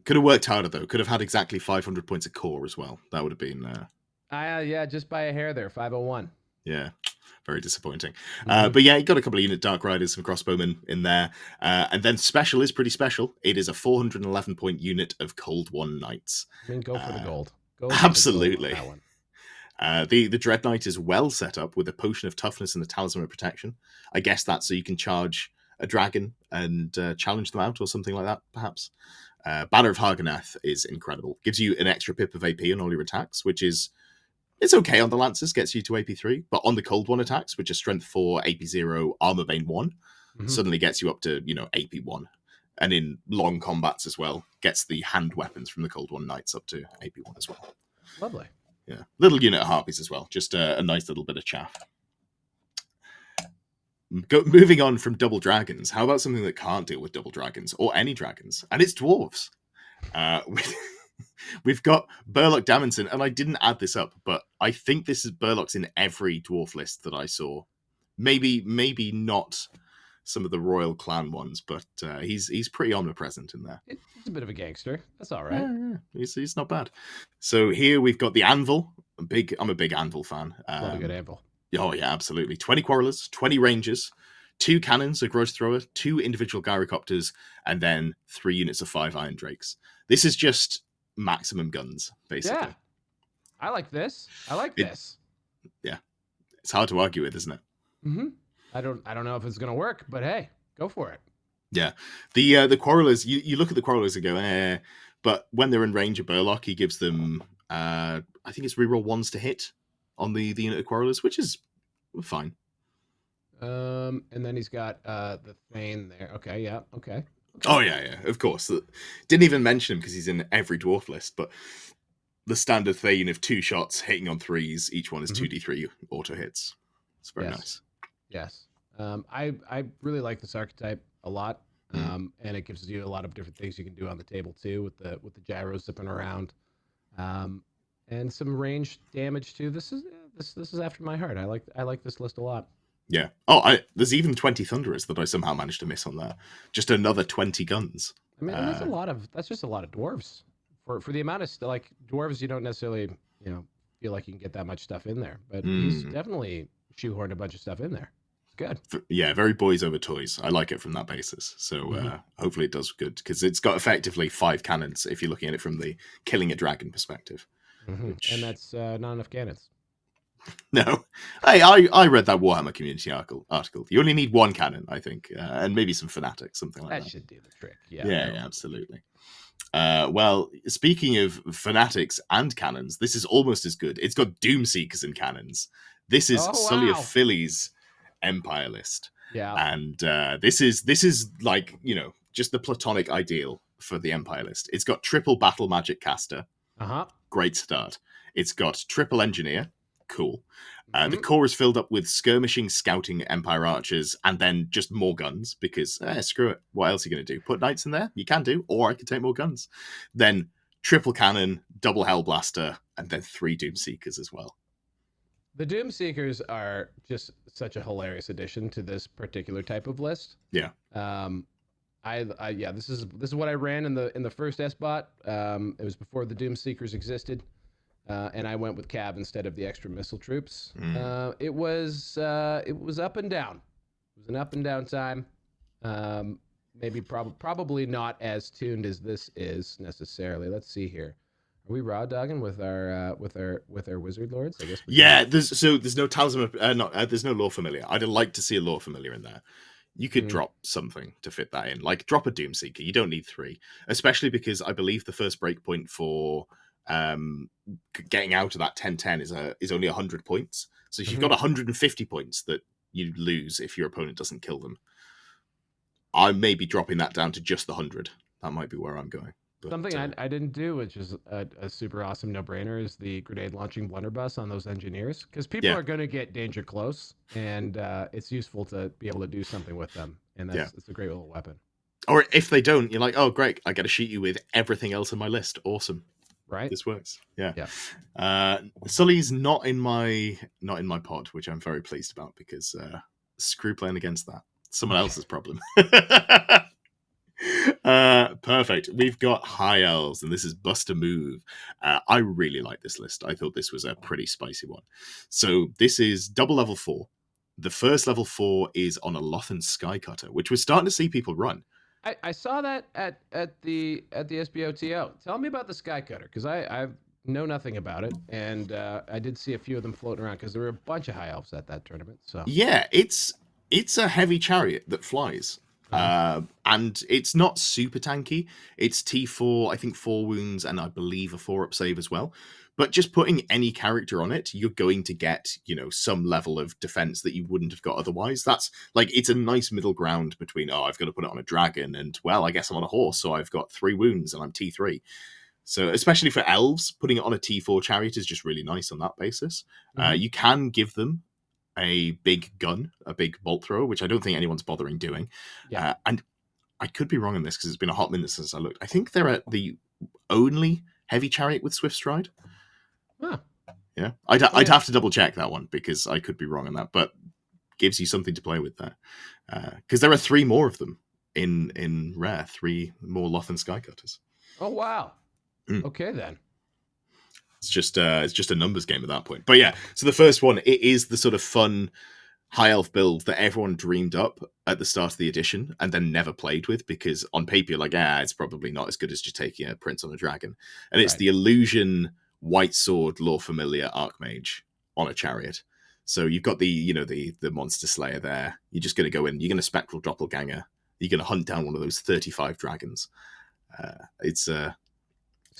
[SPEAKER 1] Could have worked harder, though. Could have had exactly 500 points of core as well. That would have been...
[SPEAKER 2] just by a hair there, 501.
[SPEAKER 1] Yeah. Very disappointing. But yeah, you got a couple of unit Dark Riders, some crossbowmen in there. And then special is pretty special. It is a 411 point unit of Cold One Knights.
[SPEAKER 2] I mean, go for the gold. Go
[SPEAKER 1] absolutely.
[SPEAKER 2] For the gold on
[SPEAKER 1] The
[SPEAKER 2] that one.
[SPEAKER 1] Dread Knight is well set up with a potion of toughness and a talisman of protection. I guess that's so you can charge a dragon and challenge them out or something like that, perhaps. Banner of Hargonath is incredible. Gives you an extra pip of AP on all your attacks, which is it's okay on the Lancers, gets you to AP3, but on the Cold One attacks, which are Strength 4, AP0, Armor Bane 1, suddenly gets you up to, AP1. And in long combats as well, gets the hand weapons from the Cold One Knights up to AP1 as well.
[SPEAKER 2] Lovely.
[SPEAKER 1] Yeah. Little unit of Harpies as well. Just a nice little bit of chaff. Moving on from double dragons, how about something that can't deal with double dragons or any dragons? And it's dwarves. We've got Burlock Damonson, and I didn't add this up, but I think this is Burlock's in every dwarf list that I saw. Maybe not some of the royal clan ones, but he's pretty omnipresent in there.
[SPEAKER 2] He's a bit of a gangster. That's all right.
[SPEAKER 1] Yeah. He's not bad. So here we've got the anvil. I'm a big anvil fan.
[SPEAKER 2] Love a good anvil.
[SPEAKER 1] Oh yeah, absolutely. 20 quarrelers, 20 rangers, 2 cannons, a gross thrower, 2 individual gyrocopters, and then 3 units of 5 iron drakes. This is just maximum guns, basically.
[SPEAKER 2] Yeah, I like this. This.
[SPEAKER 1] Yeah, it's hard to argue with, isn't it?
[SPEAKER 2] Mm-hmm. I don't know if it's gonna work, but hey, go for it.
[SPEAKER 1] Yeah, the quarrelers. You look at the quarrelers and go, but when they're in range of Burlock, he gives them, I think it's reroll 1s to hit on the unit of quarrelers, which is fine.
[SPEAKER 2] And then he's got the Thane there. Okay, yeah, okay.
[SPEAKER 1] Oh yeah, of course. Didn't even mention him because he's in every dwarf list, but the standard Thane of 2 shots hitting on 3s, each one is 2d3 auto hits. It's very nice.
[SPEAKER 2] Yes. I really like this archetype a lot. And it gives you a lot of different things you can do on the table too, with the gyros zipping around. And some range damage too. This is after my heart. I like this list a lot.
[SPEAKER 1] Yeah. Oh, there's even 20 Thunderers that I somehow managed to miss on there. Just another 20 guns.
[SPEAKER 2] I mean, that's just a lot of dwarves for the amount of like dwarves. You don't necessarily feel like you can get that much stuff in there, but he's definitely shoehorned a bunch of stuff in there. It's good.
[SPEAKER 1] Yeah, very boys over toys. I like it from that basis. So hopefully it does good because it's got effectively 5 cannons if you're looking at it from the killing a dragon perspective.
[SPEAKER 2] Which... And that's not enough cannons.
[SPEAKER 1] No. Hey, I read that Warhammer community article. You only need 1 cannon, I think, and maybe some fanatics, something like that.
[SPEAKER 2] That should do the trick. Yeah,
[SPEAKER 1] absolutely. Well, speaking of fanatics and cannons, this is almost as good. It's got Doomseekers and cannons. This is Sully of Philly's Empire list.
[SPEAKER 2] Yeah.
[SPEAKER 1] And this is like, just the platonic ideal for the Empire list. It's got triple battle magic caster. Great start. It's got triple engineer. Cool. The core is filled up with skirmishing, scouting Empire archers, and then just more guns, because screw it. What else are you going to do? Put knights in there? You can do, or I can take more guns. Then triple cannon, double hellblaster, and then 3 Doomseekers as well.
[SPEAKER 2] The Doomseekers are just such a hilarious addition to this particular type of list.
[SPEAKER 1] Yeah.
[SPEAKER 2] This is what I ran in the first SBOT. It was before the Doomseekers existed. And I went with Cav instead of the extra missile troops. It was up and down. It was an up and down time. Maybe probably not as tuned as this is necessarily. Let's see here. Are we raw dogging with our wizard lords? I guess.
[SPEAKER 1] There's no talisman. There's no lore familiar. I'd like to see a lore familiar in there. You could drop something to fit that in, like drop a Doomseeker. You don't need 3, especially because I believe the first breakpoint for getting out of that 10-10 is only 100 points. So if you've got 150 points that you lose if your opponent doesn't kill them, I may be dropping that down to just the 100. That might be where I'm going. But,
[SPEAKER 2] something I didn't do, which is a super awesome no-brainer, is the grenade launching blunderbuss on those engineers, because people are going to get danger close, and it's useful to be able to do something with them, and it's a great little weapon.
[SPEAKER 1] Or if they don't, you're like, oh great, I get to shoot you with everything else on my list. Awesome.
[SPEAKER 2] Right,
[SPEAKER 1] this works. Yeah. Sully's not in my pod, which I'm very pleased about, because screw playing against that. Someone else's problem. Perfect. We've got High Elves, and this is Bust a Move. I really like this list. I thought this was a pretty spicy one. So this is double level 4. the first level 4 is on a Lothan Skycutter, which we're starting to see people run.
[SPEAKER 2] I saw that at the SBOTO. Tell me about the Skycutter, because I know nothing about it, and I did see a few of them floating around because there were a bunch of high elves at that tournament. So
[SPEAKER 1] yeah, it's a heavy chariot that flies. And it's not super tanky. It's T4, I think 4 wounds, and I believe a 4-up save as well. But just putting any character on it, you're going to get, some level of defense that you wouldn't have got otherwise. That's it's a nice middle ground between, I've got to put it on a dragon, and well, I guess I'm on a horse, so I've got 3 wounds and I'm T3. So especially for elves, putting it on a T4 chariot is just really nice on that basis. You can give them a big gun, a big bolt thrower, which I don't think anyone's bothering doing.
[SPEAKER 2] Yeah.
[SPEAKER 1] And I could be wrong on this because it's been a hot minute since I looked. I think they're at the only heavy chariot with Swift Stride.
[SPEAKER 2] Huh.
[SPEAKER 1] Yeah. I'd have to double check that one because I could be wrong on that, but gives you something to play with there. Because there are 3 more of them in Rare, 3 more Lothan Skycutters.
[SPEAKER 2] Oh, wow. Okay, then.
[SPEAKER 1] It's just a numbers game at that point. But yeah, so the first one, it is the sort of fun high elf build that everyone dreamed up at the start of the edition and then never played with, because on paper you're like, it's probably not as good as just taking a prince on a dragon. And it's the illusion white sword lore familiar archmage on a chariot. So you've got the monster slayer there. You're just going to go in, you're going to spectral doppelganger, you're going to hunt down one of those 35 dragons.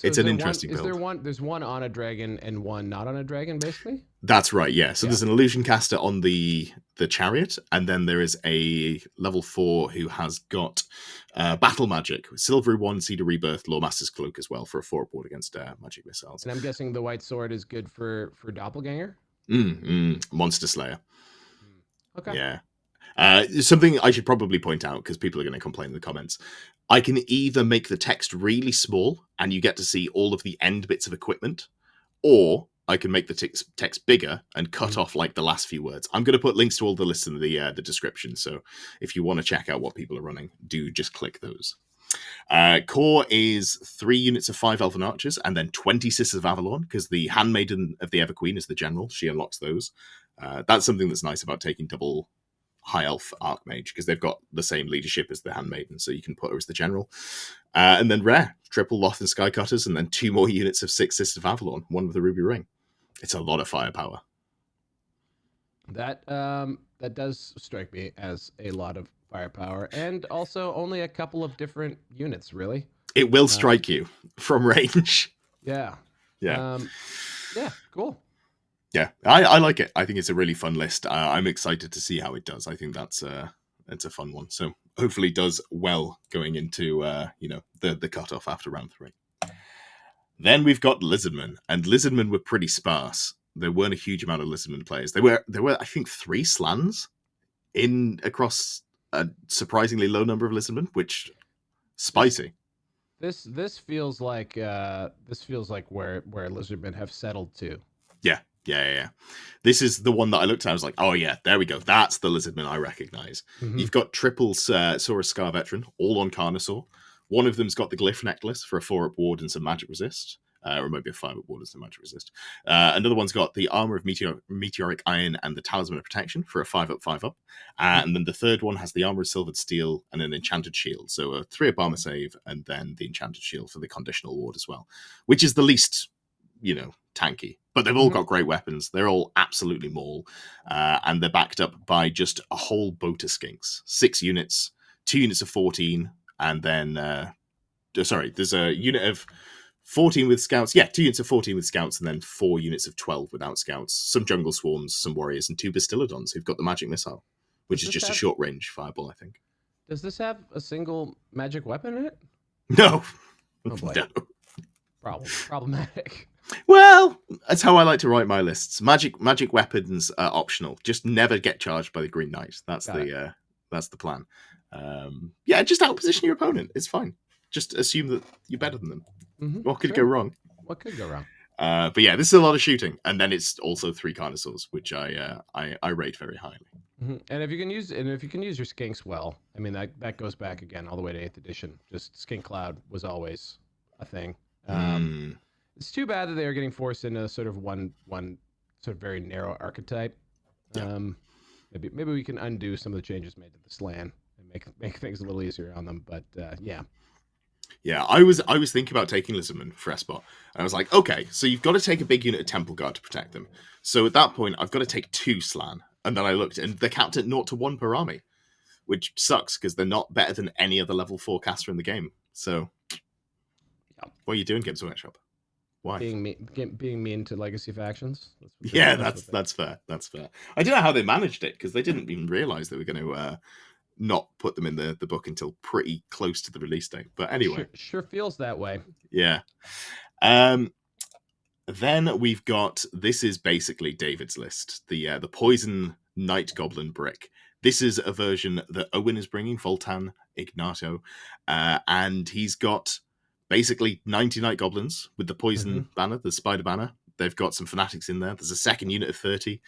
[SPEAKER 1] It's an interesting build.
[SPEAKER 2] There's one on a dragon and one not on a dragon, basically?
[SPEAKER 1] That's right, yeah. So there's an illusion caster on the chariot, and then there is a level 4 who has got battle magic, Silvery One, Cedar Rebirth, Lawmaster's Cloak as well for a 4-up ward against magic missiles.
[SPEAKER 2] And I'm guessing the white sword is good for doppelganger?
[SPEAKER 1] Monster Slayer.
[SPEAKER 2] Okay.
[SPEAKER 1] Yeah. Something I should probably point out, because people are going to complain in the comments. I can either make the text really small and you get to see all of the end bits of equipment, or I can make the text bigger and cut off the last few words. I'm going to put links to all the lists in the description, so if you want to check out what people are running, do just click those. Core is 3 units of 5 Elven Archers and then 20 Sisters of Avalon, because the Handmaiden of the Everqueen is the general. She unlocks those. That's something that's nice about taking double high elf archmage, because they've got the same leadership as the Handmaiden, so you can put her as the general. And then Rare, triple Lothan Skycutters, and then 2 more units of 6 Sisters of Avalon, 1 with the Ruby Ring. It's a lot of firepower.
[SPEAKER 2] That does strike me as a lot of firepower, and also only a couple of different units, really.
[SPEAKER 1] It will strike you from range.
[SPEAKER 2] Yeah.
[SPEAKER 1] Yeah.
[SPEAKER 2] Yeah, cool.
[SPEAKER 1] Yeah, I like it. I think it's a really fun list. I'm excited to see how it does. I think it's a fun one. So hopefully it does well going into the cutoff after round 3. Then we've got Lizardmen, and Lizardmen were pretty sparse. There weren't a huge amount of Lizardmen players. There were I think 3 slans across a surprisingly low number of Lizardmen, which spicy.
[SPEAKER 2] This feels like where Lizardmen have settled to.
[SPEAKER 1] Yeah. This is the one that I looked at. I was like, oh yeah, there we go. That's the Lizardman I recognize. You've got triple Saurus Scar Veteran, all on Carnosaur. One of them's got the Glyph Necklace for a 4-up ward and some magic resist. Or maybe a 5-up ward and some magic resist. Another one's got the Armor of Meteoric Iron and the Talisman of Protection for a 5-up, 5-up. And then the third one has the Armor of Silvered Steel and an Enchanted Shield. So a 3-up armor save, and then the Enchanted Shield for the conditional ward as well. Which is the least, tanky. But they've all got great weapons. They're all absolutely maul. And they're backed up by just a whole boat of skinks. 6 units, 2 units of 14, and then... there's a unit of 14 with scouts. Yeah, 2 units of 14 with scouts, and then 4 units of 12 without scouts. Some jungle swarms, some warriors, and 2 Bastillodons who've got the magic missile, which is just a short-range fireball, I think.
[SPEAKER 2] Does this have a single magic weapon in it?
[SPEAKER 1] No.
[SPEAKER 2] Oh boy.
[SPEAKER 1] No.
[SPEAKER 2] Problematic.
[SPEAKER 1] Well, that's how I like to write my lists. Magic weapons are optional. Just never get charged by the Green Knight. That's the plan. Just outposition your opponent. It's fine. Just assume that you're better than them. What could go wrong?
[SPEAKER 2] What could go wrong?
[SPEAKER 1] But yeah, this is a lot of shooting, and then it's also 3 Carnosaurs, which I rate very highly.
[SPEAKER 2] And if you can use your skinks well, I mean that goes back again all the way to 8th edition. Just Skink Cloud was always a thing. It's too bad that they are getting forced into sort of one sort of very narrow archetype.
[SPEAKER 1] Yeah.
[SPEAKER 2] Maybe we can undo some of the changes made to the Slan and make things a little easier on them. But yeah.
[SPEAKER 1] Yeah, I was thinking about taking Lizardman for SBOT. And I was like, okay, so you've got to take a big unit of Temple Guard to protect them. So at that point, I've got to take 2 Slan. And then I looked, and they're capped at 0 to 1 per army, which sucks because they're not better than any other level 4 caster in the game. So, what are you doing, Gibbs Workshop? Why?
[SPEAKER 2] Being mean to legacy factions.
[SPEAKER 1] That's fair. That's fair. I don't know how they managed it because they didn't even realize they were going to not put them in the book until pretty close to the release date. But anyway,
[SPEAKER 2] sure feels that way.
[SPEAKER 1] Yeah. Then we've got, this is basically David's list, the Poison Night Goblin Brick. This is a version that Owen is bringing, Voltan Ignato, and he's got basically 90 Night Goblins with the Poison banner, the Spider banner. They've got some Fanatics in there. There's a second unit of 30.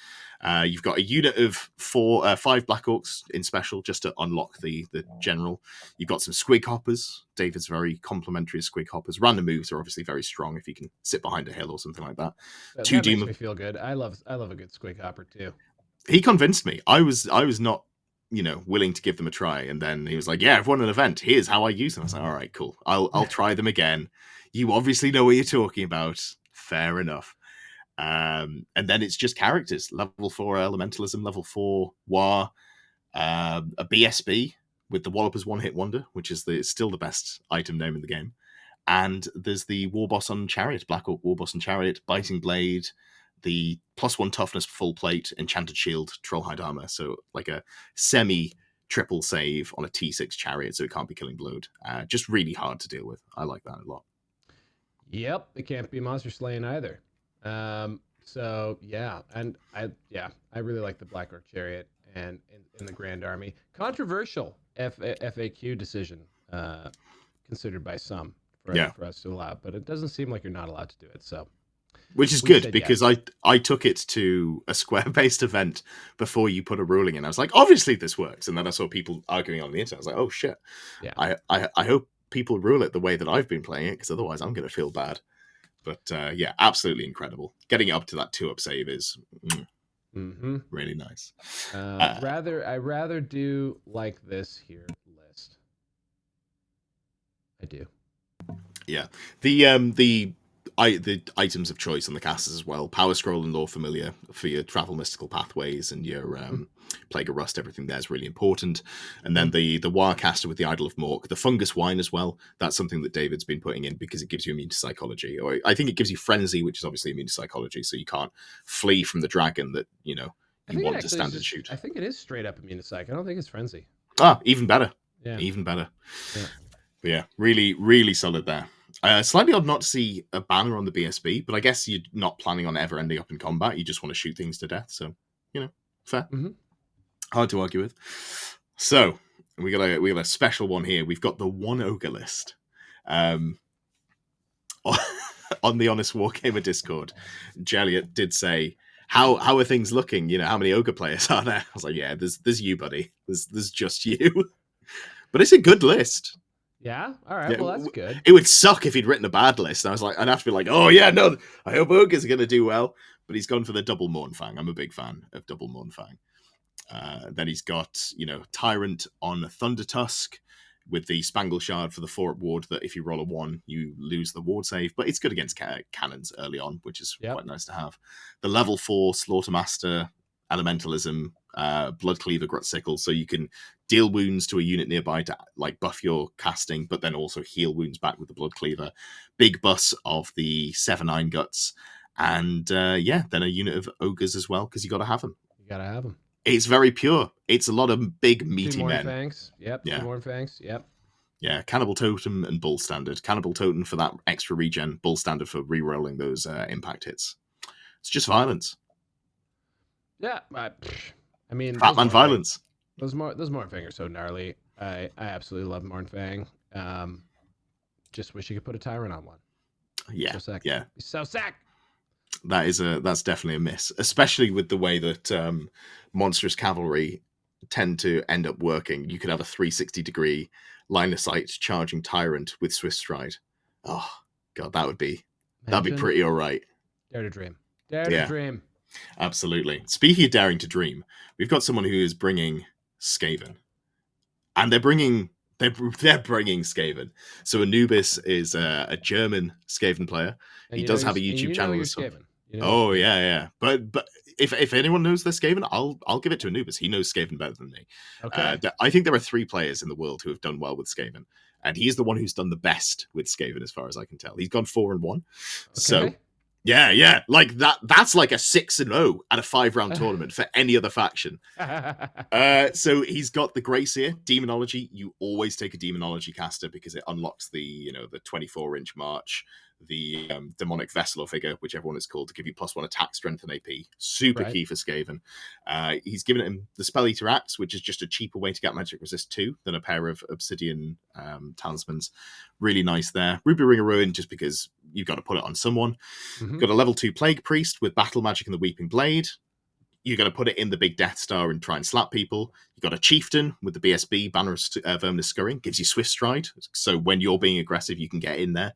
[SPEAKER 1] You've got a unit of 5 Black Orcs in special just to unlock the general. You've got some Squig Hoppers. David's very complimentary of Squig Hoppers. Random moves are obviously very strong if you can sit behind a hill or something like that.
[SPEAKER 2] That makes me feel good. I love a good Squig Hopper too.
[SPEAKER 1] He convinced me. I was not, willing to give them a try, and then he was like, "Yeah, I've won an event. Here's how I use them." I was like, "All right, cool. I'll try them again. You obviously know what you're talking about. Fair enough." And then it's just characters. Level 4 Elementalism, level 4 War, a BSB with the Wallopers One Hit Wonder, which is still the best item name in the game. And there's the War Boss on Chariot, Black Orc War Boss on Chariot, Biting Blade, the +1 Toughness Full Plate, Enchanted Shield, Trollhide Armor. So like a semi-triple save on a T6 Chariot, so it can't be killing blood. Just really hard to deal with. I like that a lot.
[SPEAKER 2] Yep, it can't be monster slaying either. So yeah, and I really like the Black Orc Chariot and in the Grand Army. Controversial FAQ decision considered by some for us to allow, but it doesn't seem like you're not allowed to do it. So,
[SPEAKER 1] which is good because I took it to a square-based event before you put a ruling in. I was like, obviously this works, and then I saw people arguing on the internet. I was like, oh shit, yeah. I hope people rule it the way that I've been playing it, because otherwise I'm going to feel bad. But yeah, absolutely incredible. Getting it up to that 2-up save is really nice.
[SPEAKER 2] I rather do like this here list. I do.
[SPEAKER 1] Yeah, the items of choice on the casters as well. Power Scroll and Lore Familiar for your travel mystical pathways and your Plague of Rust. Everything there is really important. And then the Warcaster with the Idol of Mork, the Fungus Wine as well. That's something that David's been putting in because it gives you immune to psychology. Or I think it gives you Frenzy, which is obviously immune to psychology, so you can't flee from the dragon that you want to stand and shoot.
[SPEAKER 2] I think it is straight up immune to psych. I don't think it's Frenzy.
[SPEAKER 1] Ah, even better.
[SPEAKER 2] Yeah,
[SPEAKER 1] even better.
[SPEAKER 2] Yeah.
[SPEAKER 1] But yeah, really, really solid there. Slightly odd not to see a banner on the BSB, but I guess you're not planning on ever ending up in combat. You just want to shoot things to death. So, fair. Hard to argue with. So, we got a special one here. We've got the one ogre list. On the Honest Wargamer Discord, Jelliot did say, how are things looking? How many ogre players are there? I was like, yeah, there's you, buddy. There's just you. But it's a good list.
[SPEAKER 2] Yeah. All right. Yeah, well, that's good.
[SPEAKER 1] It would suck if he'd written a bad list. I was like, I'd have to be like, oh yeah, no, I hope Ogre's going to do well. But he's gone for the double Mournfang. I'm a big fan of double Mournfang. Then he's got, Tyrant on Thunder Tusk with the Spangle Shard for the 4-up ward that if you roll a 1, you lose the ward save. But it's good against cannons early on, which is quite nice to have. The level 4 Slaughtermaster, Elementalism, Blood Cleaver, Grut Sickle, so you can deal wounds to a unit nearby to buff your casting, but then also heal wounds back with the Blood Cleaver. Big bus of the 7-9 Guts, and then a unit of ogres as well, because you got to have them. It's very pure. It's a lot of big meaty men.
[SPEAKER 2] Fangs. Yep. Yeah. 2 Mournfangs. Yep.
[SPEAKER 1] Yeah, Cannibal Totem and Bull Standard. Cannibal Totem for that extra regen, Bull Standard for re-rolling those impact hits. It's just violence.
[SPEAKER 2] Yeah, I mean,
[SPEAKER 1] Fatman violence.
[SPEAKER 2] Those Mournfang are so gnarly. I absolutely love Mournfang. Just wish you could put a Tyrant on one.
[SPEAKER 1] Yeah,
[SPEAKER 2] so sick.
[SPEAKER 1] Yeah.
[SPEAKER 2] He's so sick.
[SPEAKER 1] That's definitely a miss, especially with the way that monstrous cavalry tend to end up working. You could have a 360-degree line of sight charging Tyrant with Swift Stride. Oh god, that'd be pretty all right.
[SPEAKER 2] Dare to dream. Dare to dream.
[SPEAKER 1] Absolutely. Speaking of daring to dream, we've got someone who is bringing Skaven, and they're bringing Skaven. So Anubis is a German Skaven player.
[SPEAKER 2] And
[SPEAKER 1] He does have a YouTube channel.
[SPEAKER 2] You're Skaven.
[SPEAKER 1] Oh yeah. But if anyone knows they're Skaven, I'll give it to Anubis. He knows Skaven better than me.
[SPEAKER 2] Okay.
[SPEAKER 1] I think there are 3 players in the world who have done well with Skaven, and he's the one who's done the best with Skaven, as far as I can tell. He's gone 4-1. Okay. So yeah, like that's like a 6-0 at a 5-round tournament for any other faction. So he's got the Grace here, Demonology. You always take a Demonology caster because it unlocks the 24-inch march, the demonic vessel or figure, whichever one it's called, to give you +1 attack, strength, and AP. Super key for Skaven. He's given him the Spell Eater Axe, which is just a cheaper way to get magic resist 2 than a pair of obsidian talismans. Really nice there. Ruby Ring of Ruin, just because you've got to put it on someone. Got a level 2 Plague Priest with Battle Magic and the Weeping Blade. You're going to put it in the big Death Star and try and slap people. You've got a Chieftain with the BSB, Banner of Verminous Scurrying. Gives you Swift Stride, so when you're being aggressive, you can get in there.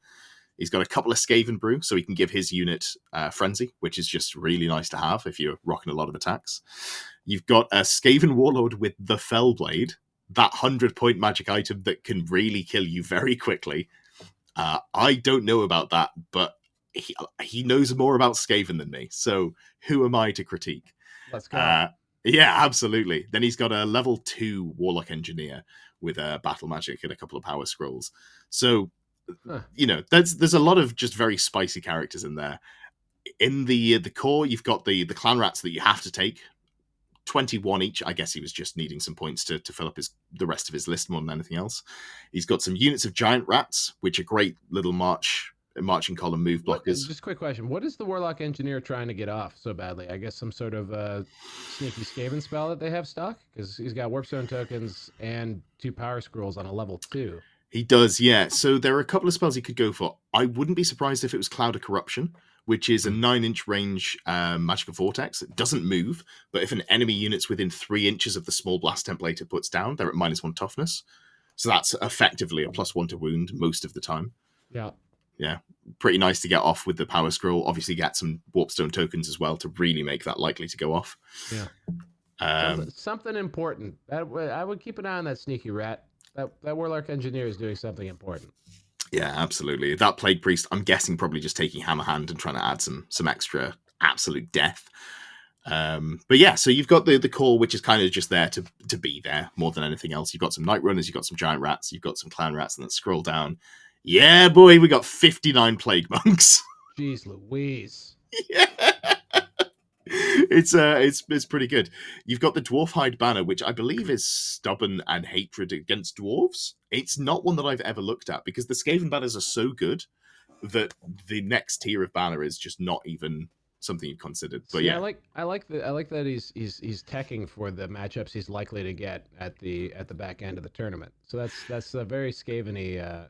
[SPEAKER 1] He's got a couple of Skaven Brew, so he can give his unit Frenzy, which is just really nice to have if you're rocking a lot of attacks. You've got a Skaven Warlord with the Fellblade, that 100-point magic item that can really kill you very quickly. I don't know about that, but he knows more about Skaven than me, so who am I to critique?
[SPEAKER 2] Let's go.
[SPEAKER 1] Yeah, absolutely. Then he's got a level 2 Warlock Engineer with Battle Magic and a couple of Power Scrolls. So, there's a lot of just very spicy characters in there. In the core, you've got the clan rats that you have to take. 21 each. I guess he was just needing some points to fill up the rest of his list more than anything else. He's got some units of giant rats, which are great little marching column move blockers.
[SPEAKER 2] Just a quick question. What is the Warlock Engineer trying to get off so badly? I guess some sort of sneaky Skaven spell that they have stock? Because he's got Warpstone tokens and 2 Power Scrolls on a level 2.
[SPEAKER 1] He does, yeah. So there are a couple of spells he could go for. I wouldn't be surprised if it was Cloud of Corruption, which is a 9-inch range magical vortex. It doesn't move, but if an enemy unit's within 3 inches of the small blast template it puts down, they're at -1 toughness. So that's effectively a +1 to wound most of the time. Yeah, pretty nice to get off with the Power Scroll. Obviously get some Warpstone tokens as well to really make that likely to go off.
[SPEAKER 2] Yeah. Something important. I would keep an eye on that sneaky rat. That Warlock Engineer is doing something important.
[SPEAKER 1] Yeah, absolutely. That Plague Priest, I'm guessing probably just taking Hammer Hand and trying to add some extra absolute death. But yeah, so you've got the core, which is kind of just there to be there more than anything else. You've got some Night Runners, you've got some Giant Rats, you've got some Clan Rats, and then scroll down. Yeah, boy, we got 59 Plague Monks.
[SPEAKER 2] Jeez Louise.
[SPEAKER 1] Yeah. It's pretty good. You've got the Dwarf Hide Banner, which I believe is stubborn and hatred against dwarves. It's not one that I've ever looked at because the Skaven banners are so good that the next tier of banner is just not even something you've considered. But yeah,
[SPEAKER 2] I like that he's teching for the matchups he's likely to get at the back end of the tournament. So that's a very Skaven-y,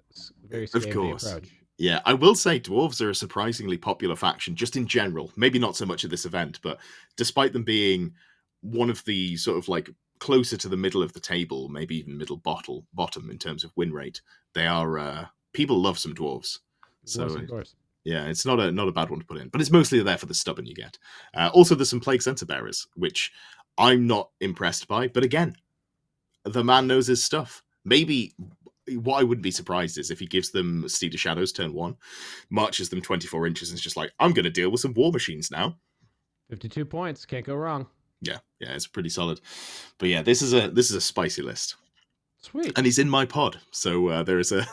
[SPEAKER 2] approach.
[SPEAKER 1] Yeah, I will say dwarves are a surprisingly popular faction just in general. Maybe not so much at this event, but despite them being one of the sort of like closer to the middle of the table, maybe even middle bottom in terms of win rate, they are people love some dwarves. So
[SPEAKER 2] of course.
[SPEAKER 1] Yeah, it's not a bad one to put in, but it's mostly there for the stubborn you get. Also, there's some Plague Center Bearers, which I'm not impressed by, but again, the man knows his stuff. Maybe what I wouldn't be surprised is if he gives them Steed of Shadows turn 1, marches them 24 inches, and is just like, I'm going to deal with some war machines now.
[SPEAKER 2] 52 points, can't go wrong.
[SPEAKER 1] Yeah, it's pretty solid. But yeah, this is a spicy list.
[SPEAKER 2] Sweet.
[SPEAKER 1] And he's in my pod, so there is a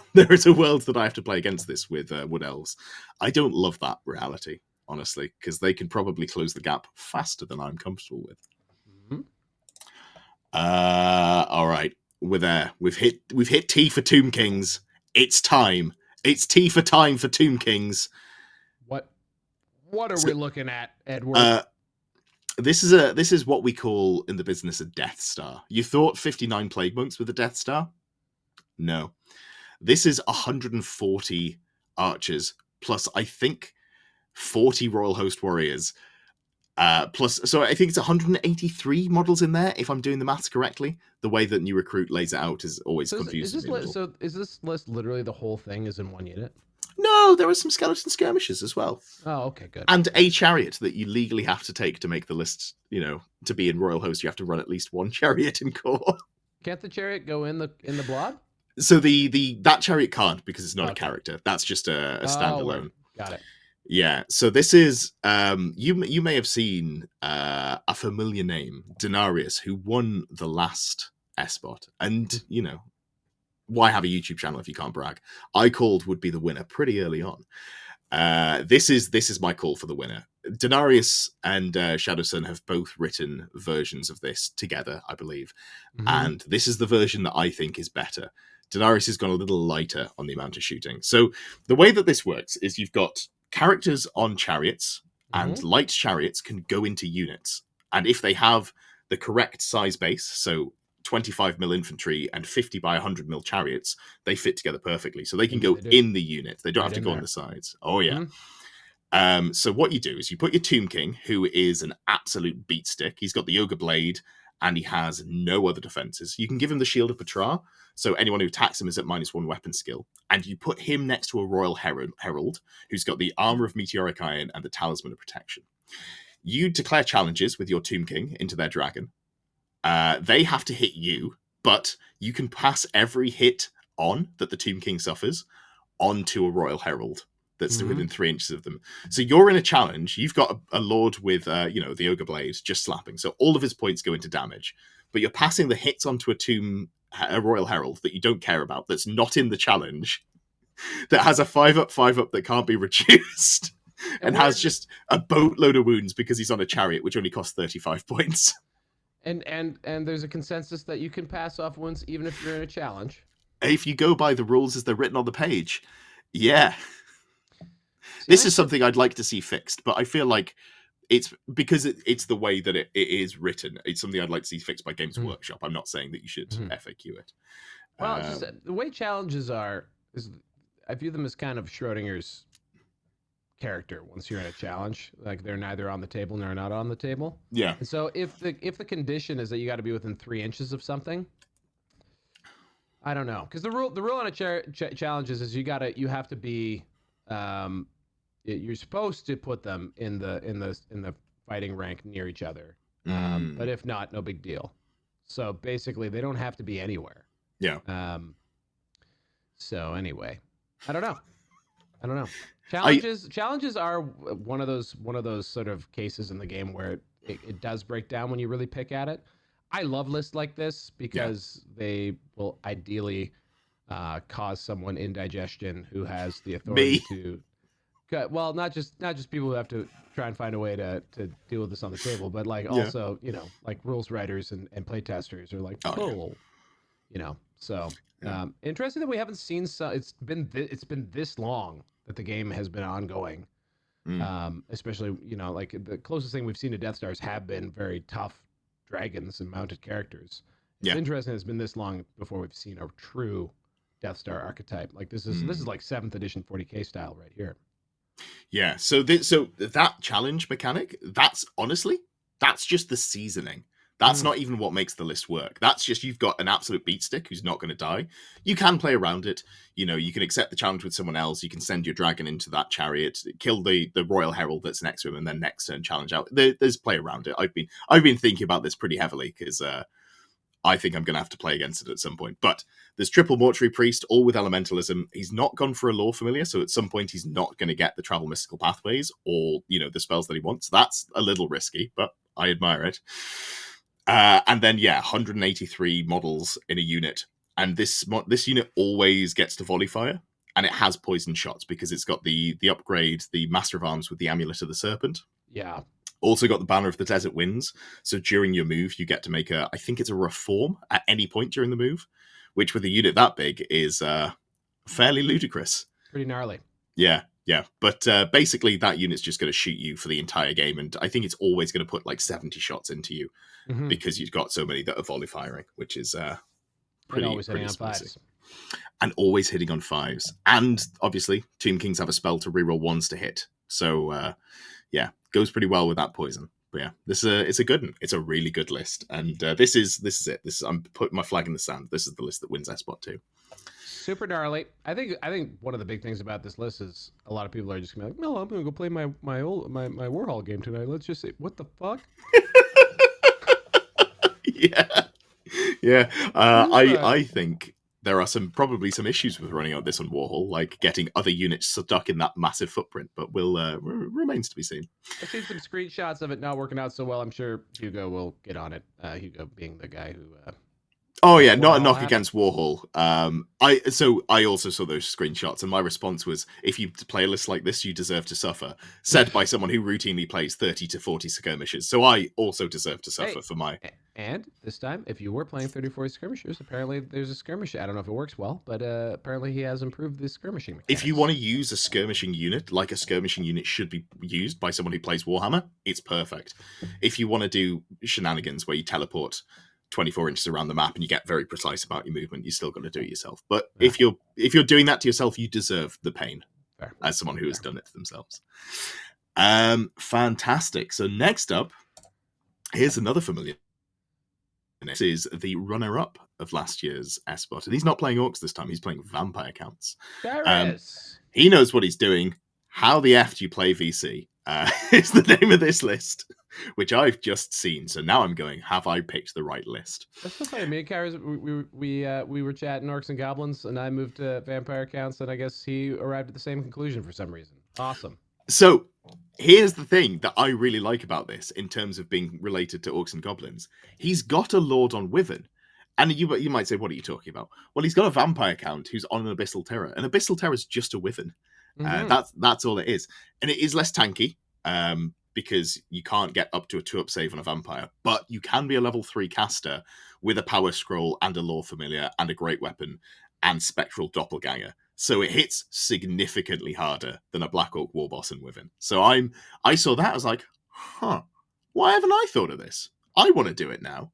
[SPEAKER 1] world that I have to play against this with Wood Elves. I don't love that reality, honestly, because they can probably close the gap faster than I'm comfortable with.
[SPEAKER 2] Mm-hmm.
[SPEAKER 1] All right. We're there. We've hit T for Tomb Kings. It's time. It's T for time for Tomb Kings.
[SPEAKER 2] What are we looking at, Edward?
[SPEAKER 1] This is what we call in the business a Death Star. You thought 59 Plague Monks with a Death Star? No. This is 140 archers plus I think 40 Royal Host Warriors. So I think it's 183 models in there, if I'm doing the maths correctly. The way that New Recruit lays it out is always confusing.
[SPEAKER 2] So is this list literally the whole thing is in one unit?
[SPEAKER 1] No, there are some skeleton skirmishes as well.
[SPEAKER 2] Oh, okay, good.
[SPEAKER 1] And a chariot that you legally have to take to make the list. To be in Royal Host, you have to run at least one chariot in core.
[SPEAKER 2] Can't the chariot go in the blob?
[SPEAKER 1] So that chariot can't, because it's not a character. That's just a standalone.
[SPEAKER 2] Word. Got it.
[SPEAKER 1] Yeah. So this is you may have seen a familiar name, Denarius, who won the last SBOT, and why have a YouTube channel if you can't brag? I called would be the winner pretty early on. This is my call for the winner. Denarius and Shadowsun have both written versions of this together, I believe, and this is the version that I think is better. Denarius has gone a little lighter on the amount of shooting. So the way that this works is you've got characters on chariots, and light chariots can go into units, and if they have the correct size base, so 25 mil infantry and 50 by 100 mil chariots, they fit together perfectly. So they can go in the unit. They don't have to go on the sides. Oh, yeah. So what you do is you put your Tomb King, who is an absolute beat stick. He's got the Ogre Blade, and he has no other defenses. You can give him the Shield of Petra, so anyone who attacks him is at -1 weapon skill. And you put him next to a Royal Herald, who's got the Armor of Meteoric Iron and the Talisman of Protection. You declare challenges with your Tomb King into their dragon. They have to hit you, but you can pass every hit on that the Tomb King suffers onto a Royal Herald that's within 3 inches of them. So you're in a challenge. You've got a Lord with, the Ogre Blade just slapping. So all of his points go into damage, but you're passing the hits onto a Royal Herald that you don't care about, that's not in the challenge, that has a 5-up, 5-up that can't be reduced, and has just a boatload of wounds because he's on a chariot, which only costs 35 points.
[SPEAKER 2] And there's a consensus that you can pass off wounds even if you're in a challenge.
[SPEAKER 1] If you go by the rules as they're written on the page, yeah. This is something I'd like to see fixed, but I feel like it's because it's the way that it is written. It's something I'd like to see fixed by Games Workshop. I'm not saying that you should FAQ it.
[SPEAKER 2] Well, just the way challenges are, I view them as kind of Schrodinger's character. Once you're in a challenge, like they're neither on the table nor not on the table.
[SPEAKER 1] Yeah.
[SPEAKER 2] And so if the condition is that you got to be within 3 inches of something, I don't know, because the rule on a challenge is you have to be, you're supposed to put them in the fighting rank near each other, but if not, no big deal. So basically, they don't have to be anywhere.
[SPEAKER 1] Yeah.
[SPEAKER 2] So anyway, I don't know. Challenges are one of those sort of cases in the game where it does break down when you really pick at it. I love lists like this because they will ideally cause someone indigestion who has the authority to. Well, not just people who have to try and find a way to deal with this on the table, but also like rules writers and playtesters are like, So interesting that we haven't seen. It's been this long that the game has been ongoing. Especially like the closest thing we've seen to Death Stars have been very tough dragons and mounted characters. It's interesting. It's been this long before we've seen a true Death Star archetype. Like this is like 7th edition 40k style right here.
[SPEAKER 1] Yeah, so that challenge mechanic, that's just the seasoning. That's not even what makes the list work. That's just you've got an absolute beat stick who's not going to die. You can play around it. You can accept the challenge with someone else. You can send your dragon into that chariot, kill the Royal Herald that's next to him, and then next turn challenge out. There's play around it. I've been thinking about this pretty heavily because I think I'm going to have to play against it at some point. But there's triple Mortuary Priest, all with Elementalism. He's not gone for a Lore Familiar, so at some point he's not going to get the Travel Mystical Pathways or, the spells that he wants. That's a little risky, but I admire it. And then, 183 models in a unit. And this unit always gets to Volley Fire, and it has poison shots because it's got the upgrade, the Master of Arms with the Amulet of the Serpent.
[SPEAKER 2] Yeah.
[SPEAKER 1] Also got the Banner of the Desert Winds. So during your move, you get to make I think it's a reform at any point during the move, which with a unit that big is fairly ludicrous.
[SPEAKER 2] Pretty gnarly.
[SPEAKER 1] Yeah. But basically that unit's just going to shoot you for the entire game. And I think it's always going to put like 70 shots into you because you've got so many that are volley firing, which is pretty
[SPEAKER 2] always hitting on
[SPEAKER 1] spicy.
[SPEAKER 2] 5s.
[SPEAKER 1] And always hitting on 5s. And obviously, Tomb Kings have a spell to reroll 1s to hit. So, goes pretty well with that poison. But yeah, it's a good one. It's a really good list, and this is it. I'm putting my flag in the sand. This is the list that wins SBOT2.
[SPEAKER 2] Super gnarly. I think one of the big things about this list is a lot of people are just gonna be like, no, I'm gonna go play my Warhol game tonight. Let's just say, what the fuck?
[SPEAKER 1] Yeah. Yeah. I think there are probably some issues with running out this on Warhol, like getting other units stuck in that massive footprint, but remains to be seen.
[SPEAKER 2] I've seen some screenshots of it not working out so well. I'm sure Hugo will get on it. Hugo being the guy who
[SPEAKER 1] oh yeah, not a knock against Warhol. I also saw those screenshots, and my response was, if you play a list like this, you deserve to suffer. Said by someone who routinely plays 30 to 40 skirmishes. So I also deserve to suffer for my.
[SPEAKER 2] And this time, if you were playing 30-40 skirmishers, apparently there's a skirmish. I don't know if it works well, but apparently he has improved the skirmishing mechanics.
[SPEAKER 1] If you want to use a skirmishing unit, like a skirmishing unit should be used by someone who plays Warhammer, it's perfect. If you want to do shenanigans where you teleport 24 inches around the map and you get very precise about your movement, you're still going to do it yourself. But if you're doing that to yourself, you deserve the pain. Fair. As someone who has done it to themselves. Fantastic. So next up, here's another familiar. This is the runner-up of last year's SBOT. And he's not playing orcs this time. He's playing vampire counts. He knows what he's doing. How the F do you play VC? Is the name of this list, which I've just seen. So now I'm going, have I picked the right list?
[SPEAKER 2] That's so funny. Me and Kyrus, we were chatting orcs and goblins, and I moved to vampire counts, and I guess he arrived at the same conclusion for some reason. Awesome.
[SPEAKER 1] So here's the thing that I really like about this in terms of being related to orcs and goblins. He's got a lord on Wyvern. And you might say, what are you talking about? Well, he's got a vampire count who's on an Abyssal Terror. And Abyssal Terror is just a Wyvern. That's all it is. And it is less tanky because you can't get up to a 2-up save on a vampire. But you can be a level 3 caster with a power scroll and a lore familiar and a great weapon and spectral doppelganger. So it hits significantly harder than a Black Orc Warboss and Wyvern. So I saw that, I was like, why haven't I thought of this? I want to do it now.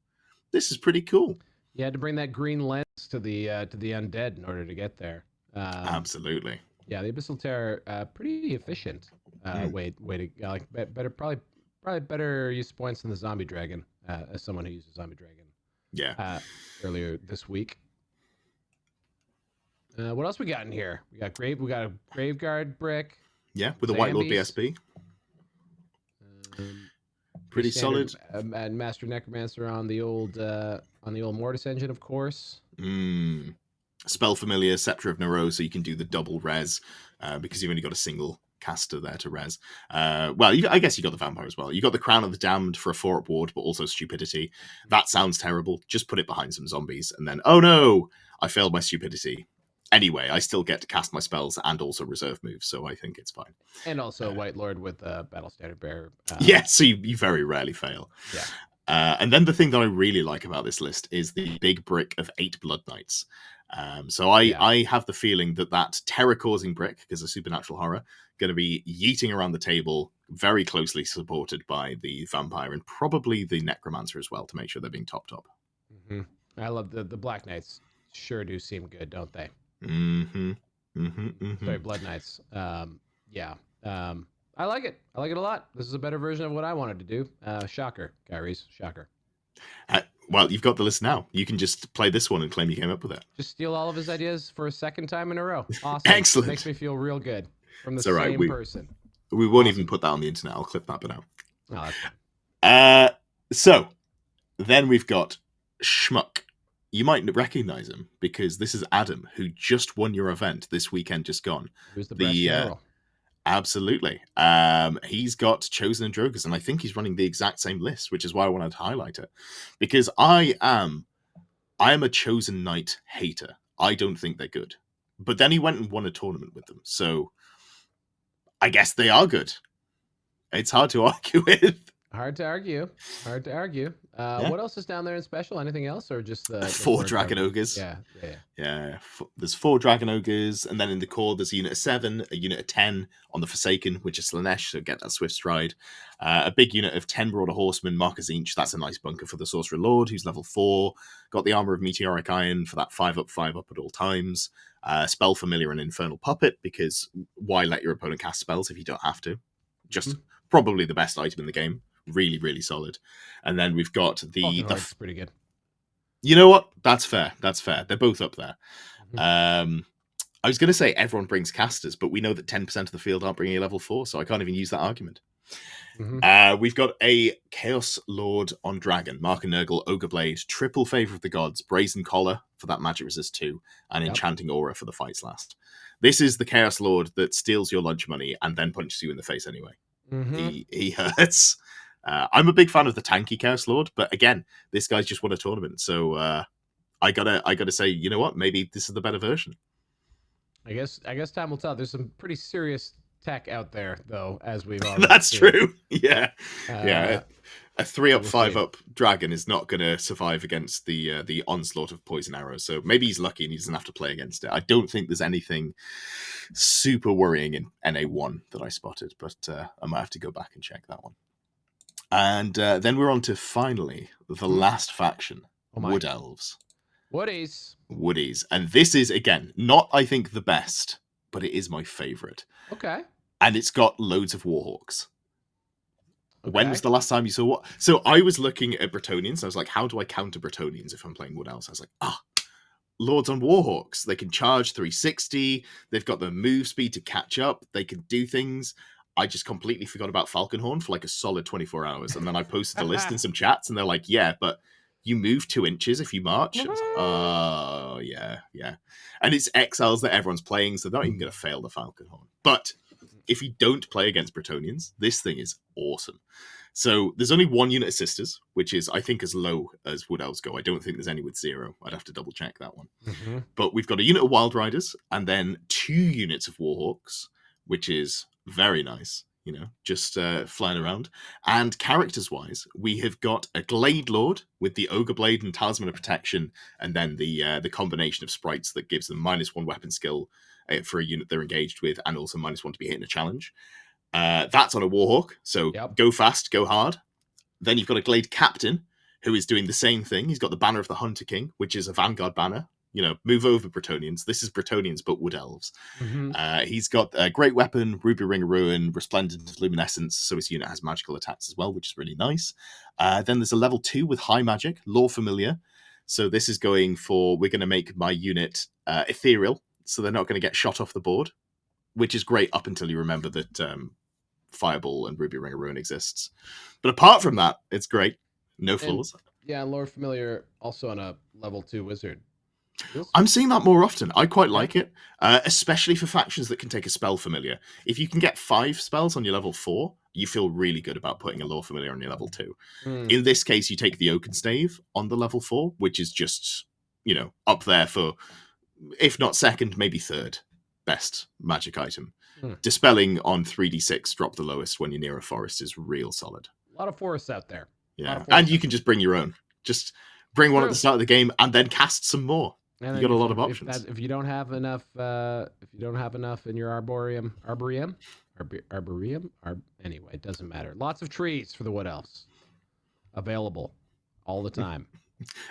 [SPEAKER 1] This is pretty cool.
[SPEAKER 2] You had to bring that green lens to the undead in order to get there.
[SPEAKER 1] Absolutely.
[SPEAKER 2] Yeah, the Abyssal Terror, pretty efficient way to like better probably better use points than the Zombie Dragon as someone who uses Zombie Dragon.
[SPEAKER 1] Yeah.
[SPEAKER 2] Earlier this week. What else we got in here? We got a Graveguard brick.
[SPEAKER 1] Yeah, with a White Lord BSB. Pretty solid.
[SPEAKER 2] And Master Necromancer on the old Mortis engine, of course.
[SPEAKER 1] Spell familiar, Scepter of Nero, so you can do the double res because you've only got a single caster there to res. I guess you got the vampire as well. You got the Crown of the Damned for a 4-up ward, but also stupidity. That sounds terrible. Just put it behind some zombies, and then oh no, I failed my stupidity. Anyway, I still get to cast my spells and also reserve moves, so I think it's fine.
[SPEAKER 2] And also White Lord with Battle Standard Bearer.
[SPEAKER 1] Yeah, so you very rarely fail.
[SPEAKER 2] Yeah.
[SPEAKER 1] And then the thing that I really like about this list is the big brick of 8 Blood Knights. I have the feeling that terror-causing brick, because of supernatural horror, going to be yeeting around the table, very closely supported by the vampire and probably the necromancer as well, to make sure they're being topped up.
[SPEAKER 2] Mm-hmm. I love the Black Knights. Sure do seem good, don't they? Sorry, Blood Knights. Yeah. I like it. I like it a lot. This is a better version of what I wanted to do. Shocker, Kyrie's. Shocker.
[SPEAKER 1] Well, you've got the list now. You can just play this one and claim you came up with it.
[SPEAKER 2] Just steal all of his ideas for a second time in a row. Awesome.
[SPEAKER 1] Excellent.
[SPEAKER 2] Makes me feel real good. From the same person.
[SPEAKER 1] We won't even put that on the internet. I'll clip that bit out.
[SPEAKER 2] Oh, that's
[SPEAKER 1] so, then we've got Schmuck. You might recognize him because this is Adam, who just won your event this weekend, just gone.
[SPEAKER 2] Who's the best general?
[SPEAKER 1] Absolutely. He's got Chosen and Drogas, and I think he's running the exact same list, which is why I wanted to highlight it. Because I am a Chosen Knight hater. I don't think they're good. But then he went and won a tournament with them, so I guess they are good. It's hard to argue with.
[SPEAKER 2] Hard to argue. What else is down there in special? Anything else, or just the
[SPEAKER 1] 4 Dragon Ogres? Yeah. There's 4 Dragon Ogres, and then in the core there's a unit of 7, a unit of 10 on the Forsaken, which is Slanesh, so get that Swift Stride. A big unit of 10 Broader Horsemen, Marcus Inch. That's a nice bunker for the Sorcerer Lord, who's level 4. Got the Armor of Meteoric Iron for that 5-up, 5-up at all times. Spell Familiar and Infernal Puppet, because why let your opponent cast spells if you don't have to? Just probably the best item in the game. Really, really solid. And then we've got
[SPEAKER 2] that's pretty good.
[SPEAKER 1] You know what? That's fair. They're both up there. I was going to say everyone brings casters, but we know that 10% of the field aren't bringing a level 4, so I can't even use that argument. We've got a Chaos Lord on Dragon, Mark and Nurgle, Ogre Blade, triple Favor of the Gods, Brazen Collar for that magic resist 2, and Enchanting Aura for the fights last. This is the Chaos Lord that steals your lunch money and then punches you in the face anyway. He hurts. I'm a big fan of the tanky Chaos Lord, but again, this guy's just won a tournament, so I gotta say, you know what? Maybe this is the better version.
[SPEAKER 2] I guess time will tell. There's some pretty serious tech out there, though, as we've already
[SPEAKER 1] That's
[SPEAKER 2] seen.
[SPEAKER 1] true. Yeah. A 3-up, 5-up dragon is not going to survive against the onslaught of poison arrows. So maybe he's lucky and he doesn't have to play against it. I don't think there's anything super worrying in NA1 that I spotted, but I might have to go back and check that one. And then we're on to finally the last faction, Wood Elves. Woodies. And this is, again, not, I think, the best, but it is my favorite.
[SPEAKER 2] Okay.
[SPEAKER 1] And it's got loads of Warhawks. Okay. When was the last time you saw what? So I was looking at Bretonians. I was like, how do I counter Bretonians if I'm playing Wood Elves? I was like, Lords on Warhawks. They can charge 360. They've got the move speed to catch up. They can do things. I just completely forgot about Falconhorn for like a solid 24 hours. And then I posted a list in some chats and they're like, yeah, but you move 2 inches if you march. I was like, oh, yeah. And it's exiles that everyone's playing, so they're not even going to fail the Falconhorn. But if you don't play against Bretonians, this thing is awesome. So there's only 1 unit of Sisters, which is, I think, as low as Wood Elves go. I don't think there's any with 0. I'd have to double check that one. But we've got a unit of Wild Riders and then 2 units of Warhawks, which is very nice, just flying around. And characters-wise, we have got a Glade Lord with the Ogre Blade and Talisman of Protection, and then the combination of sprites that gives them -1 weapon skill for a unit they're engaged with, and also -1 to be hit in a challenge. That's on a Warhawk, so go fast, go hard. Then you've got a Glade Captain, who is doing the same thing. He's got the Banner of the Hunter King, which is a Vanguard banner. Move over Bretonians. This is Bretonians, but Wood Elves. He's got a great weapon, Ruby Ring of Ruin, Resplendent Luminescence, so his unit has magical attacks as well, which is really nice. Then there's a level 2 with High Magic, Lore Familiar. So this is going for, we're going to make my unit ethereal, so they're not going to get shot off the board, which is great up until you remember that Fireball and Ruby Ring of Ruin exists. But apart from that, it's great. No flaws.
[SPEAKER 2] And, Lore Familiar also on a level 2 wizard.
[SPEAKER 1] I'm seeing that more often. I quite like it, especially for factions that can take a spell familiar. If you can get 5 spells on your level 4, you feel really good about putting a Lore Familiar on your level 2. In this case, you take the Oakenstave on the level 4, which is just, up there for, if not second, maybe third best magic item. Dispelling on 3d6, drop the lowest when you're near a forest, is real solid.
[SPEAKER 2] A lot of forests out there.
[SPEAKER 1] Yeah, and you can just bring your own. Just bring one at the start of the game and then cast some more. And you got a lot of options.
[SPEAKER 2] If you don't have enough, in your arboreum, anyway, it doesn't matter. Lots of trees for the Wood Elves, available all the time.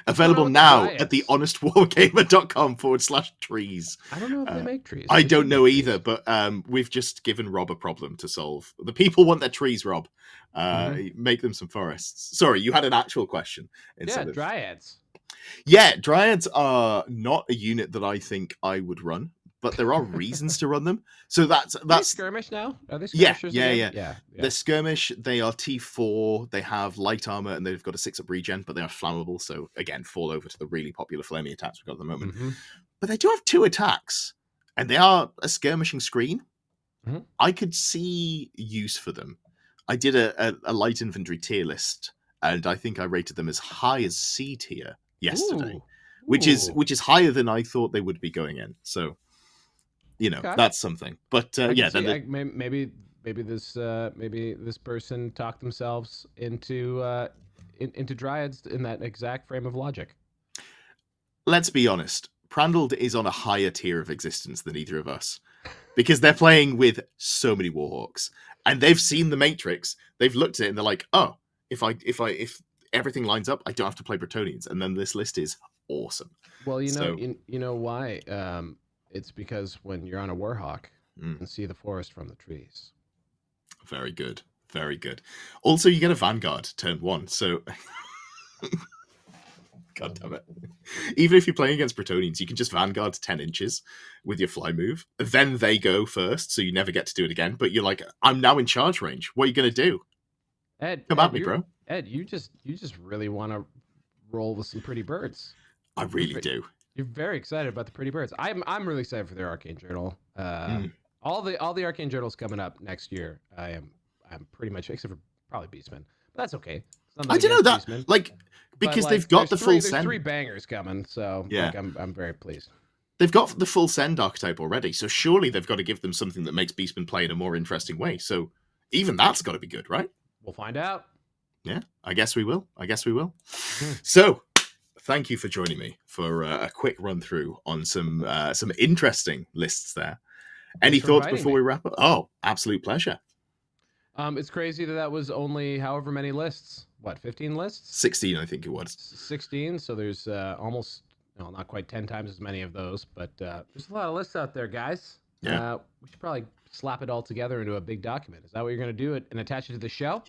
[SPEAKER 1] Available now at the honestwargamer.com/trees.
[SPEAKER 2] I don't know if they make trees.
[SPEAKER 1] I don't know either, but we've just given Rob a problem to solve. The people want their trees, Rob. Make them some forests. Sorry, you had an actual question.
[SPEAKER 2] Dryads.
[SPEAKER 1] Yeah, Dryads are not a unit that I think I would run, but there are reasons to run them. So that's
[SPEAKER 2] skirmish now? Are they skirmishers?
[SPEAKER 1] Yeah. They're skirmish. They are T4. They have light armor and they've got a 6-up regen, but they are flammable. So again, fall over to the really popular flaming attacks we've got at the moment. But they do have 2 attacks, and they are a skirmishing screen. I could see use for them. I did a light infantry tier list, and I think I rated them as high as C tier yesterday, which is higher than I thought they would be going in. So, that's something. But
[SPEAKER 2] maybe this person talked themselves into Dryads in that exact frame of logic.
[SPEAKER 1] Let's be honest. Prandald is on a higher tier of existence than either of us, because they're playing with so many Warhawks, and they've seen the Matrix. They've looked at it and they're like, oh, if everything lines up, I don't have to play Bretonians, and then this list is awesome.
[SPEAKER 2] Well, you know why? It's because when you're on a Warhawk, you can see the forest from the trees.
[SPEAKER 1] Very good, very good. Also, you get a Vanguard turn 1, so God damn it. Even if you're playing against Bretonians, you can just Vanguard 10 inches with your fly move. Then they go first, so you never get to do it again. But you're like, I'm now in charge range. What are you going to do? Come at me, bro.
[SPEAKER 2] Ed, you just really want to roll with some pretty birds.
[SPEAKER 1] I really do.
[SPEAKER 2] You're very excited about the pretty birds. I'm really excited for their Arcane Journal. All the Arcane Journals coming up next year. I'm pretty much, except for probably Beastmen, but that's okay.
[SPEAKER 1] I don't know that Beastmen, because they've got the full send.
[SPEAKER 2] There's 3 bangers coming, so yeah, I'm very pleased.
[SPEAKER 1] They've got the full send archetype already, so surely they've got to give them something that makes Beastmen play in a more interesting way. So even that's got to be good, right?
[SPEAKER 2] We'll find out.
[SPEAKER 1] Yeah, I guess we will. So, thank you for joining me for a quick run through on some interesting lists there. Any thoughts before we wrap up? Oh, absolute pleasure.
[SPEAKER 2] It's crazy that was only however many lists. What, 15 lists?
[SPEAKER 1] 16, I think it was.
[SPEAKER 2] 16. So there's almost, not quite 10 times as many of those, but there's a lot of lists out there, guys.
[SPEAKER 1] Yeah.
[SPEAKER 2] We should probably slap it all together into a big document. Is that what you're going to do and attach it to the show?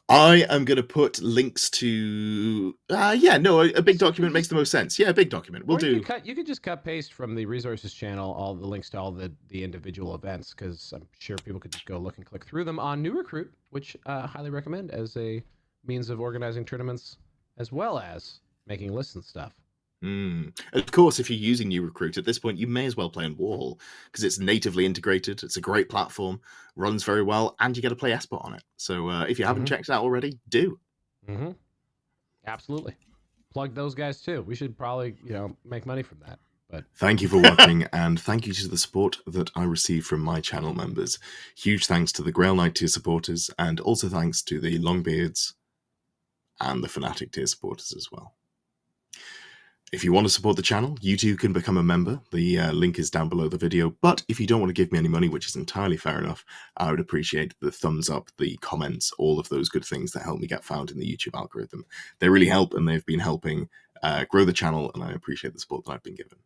[SPEAKER 1] I am going to put links to... a big document makes the most sense. Yeah, a big document.
[SPEAKER 2] You could just cut paste from the resources channel all the links to all the individual events, because I'm sure people could just go look and click through them on New Recruit, which I highly recommend as a means of organizing tournaments as well as making lists and stuff.
[SPEAKER 1] Of course, if you're using New Recruit at this point, you may as well play on Warhol because it's natively integrated. It's a great platform, runs very well, and you get to play SBOT on it. So if you haven't checked it out already, do.
[SPEAKER 2] Absolutely. Plug those guys too. We should probably, make money from that. But
[SPEAKER 1] thank you for watching, and thank you to the support that I receive from my channel members. Huge thanks to the Grail Knight tier supporters, and also thanks to the Longbeards and the Fnatic tier supporters as well. If you want to support the channel, you too can become a member. The link is down below the video. But if you don't want to give me any money, which is entirely fair enough, I would appreciate the thumbs up, the comments, all of those good things that help me get found in the YouTube algorithm. They really help, and they've been helping grow the channel, and I appreciate the support that I've been given.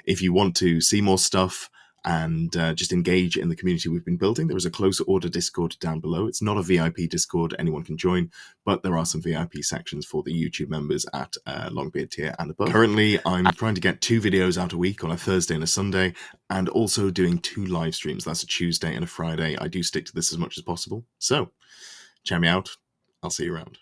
[SPEAKER 1] If you want to see more stuff and just engage in the community we've been building, there is a closer order Discord down below. It's not a VIP Discord, anyone can join, but there are some VIP sections for the YouTube members at Longbeard tier and above. Currently, I'm trying to get 2 videos out a week on a Thursday and a Sunday, and also doing 2 live streams. That's a Tuesday and a Friday. I do stick to this as much as possible. So, check me out. I'll see you around.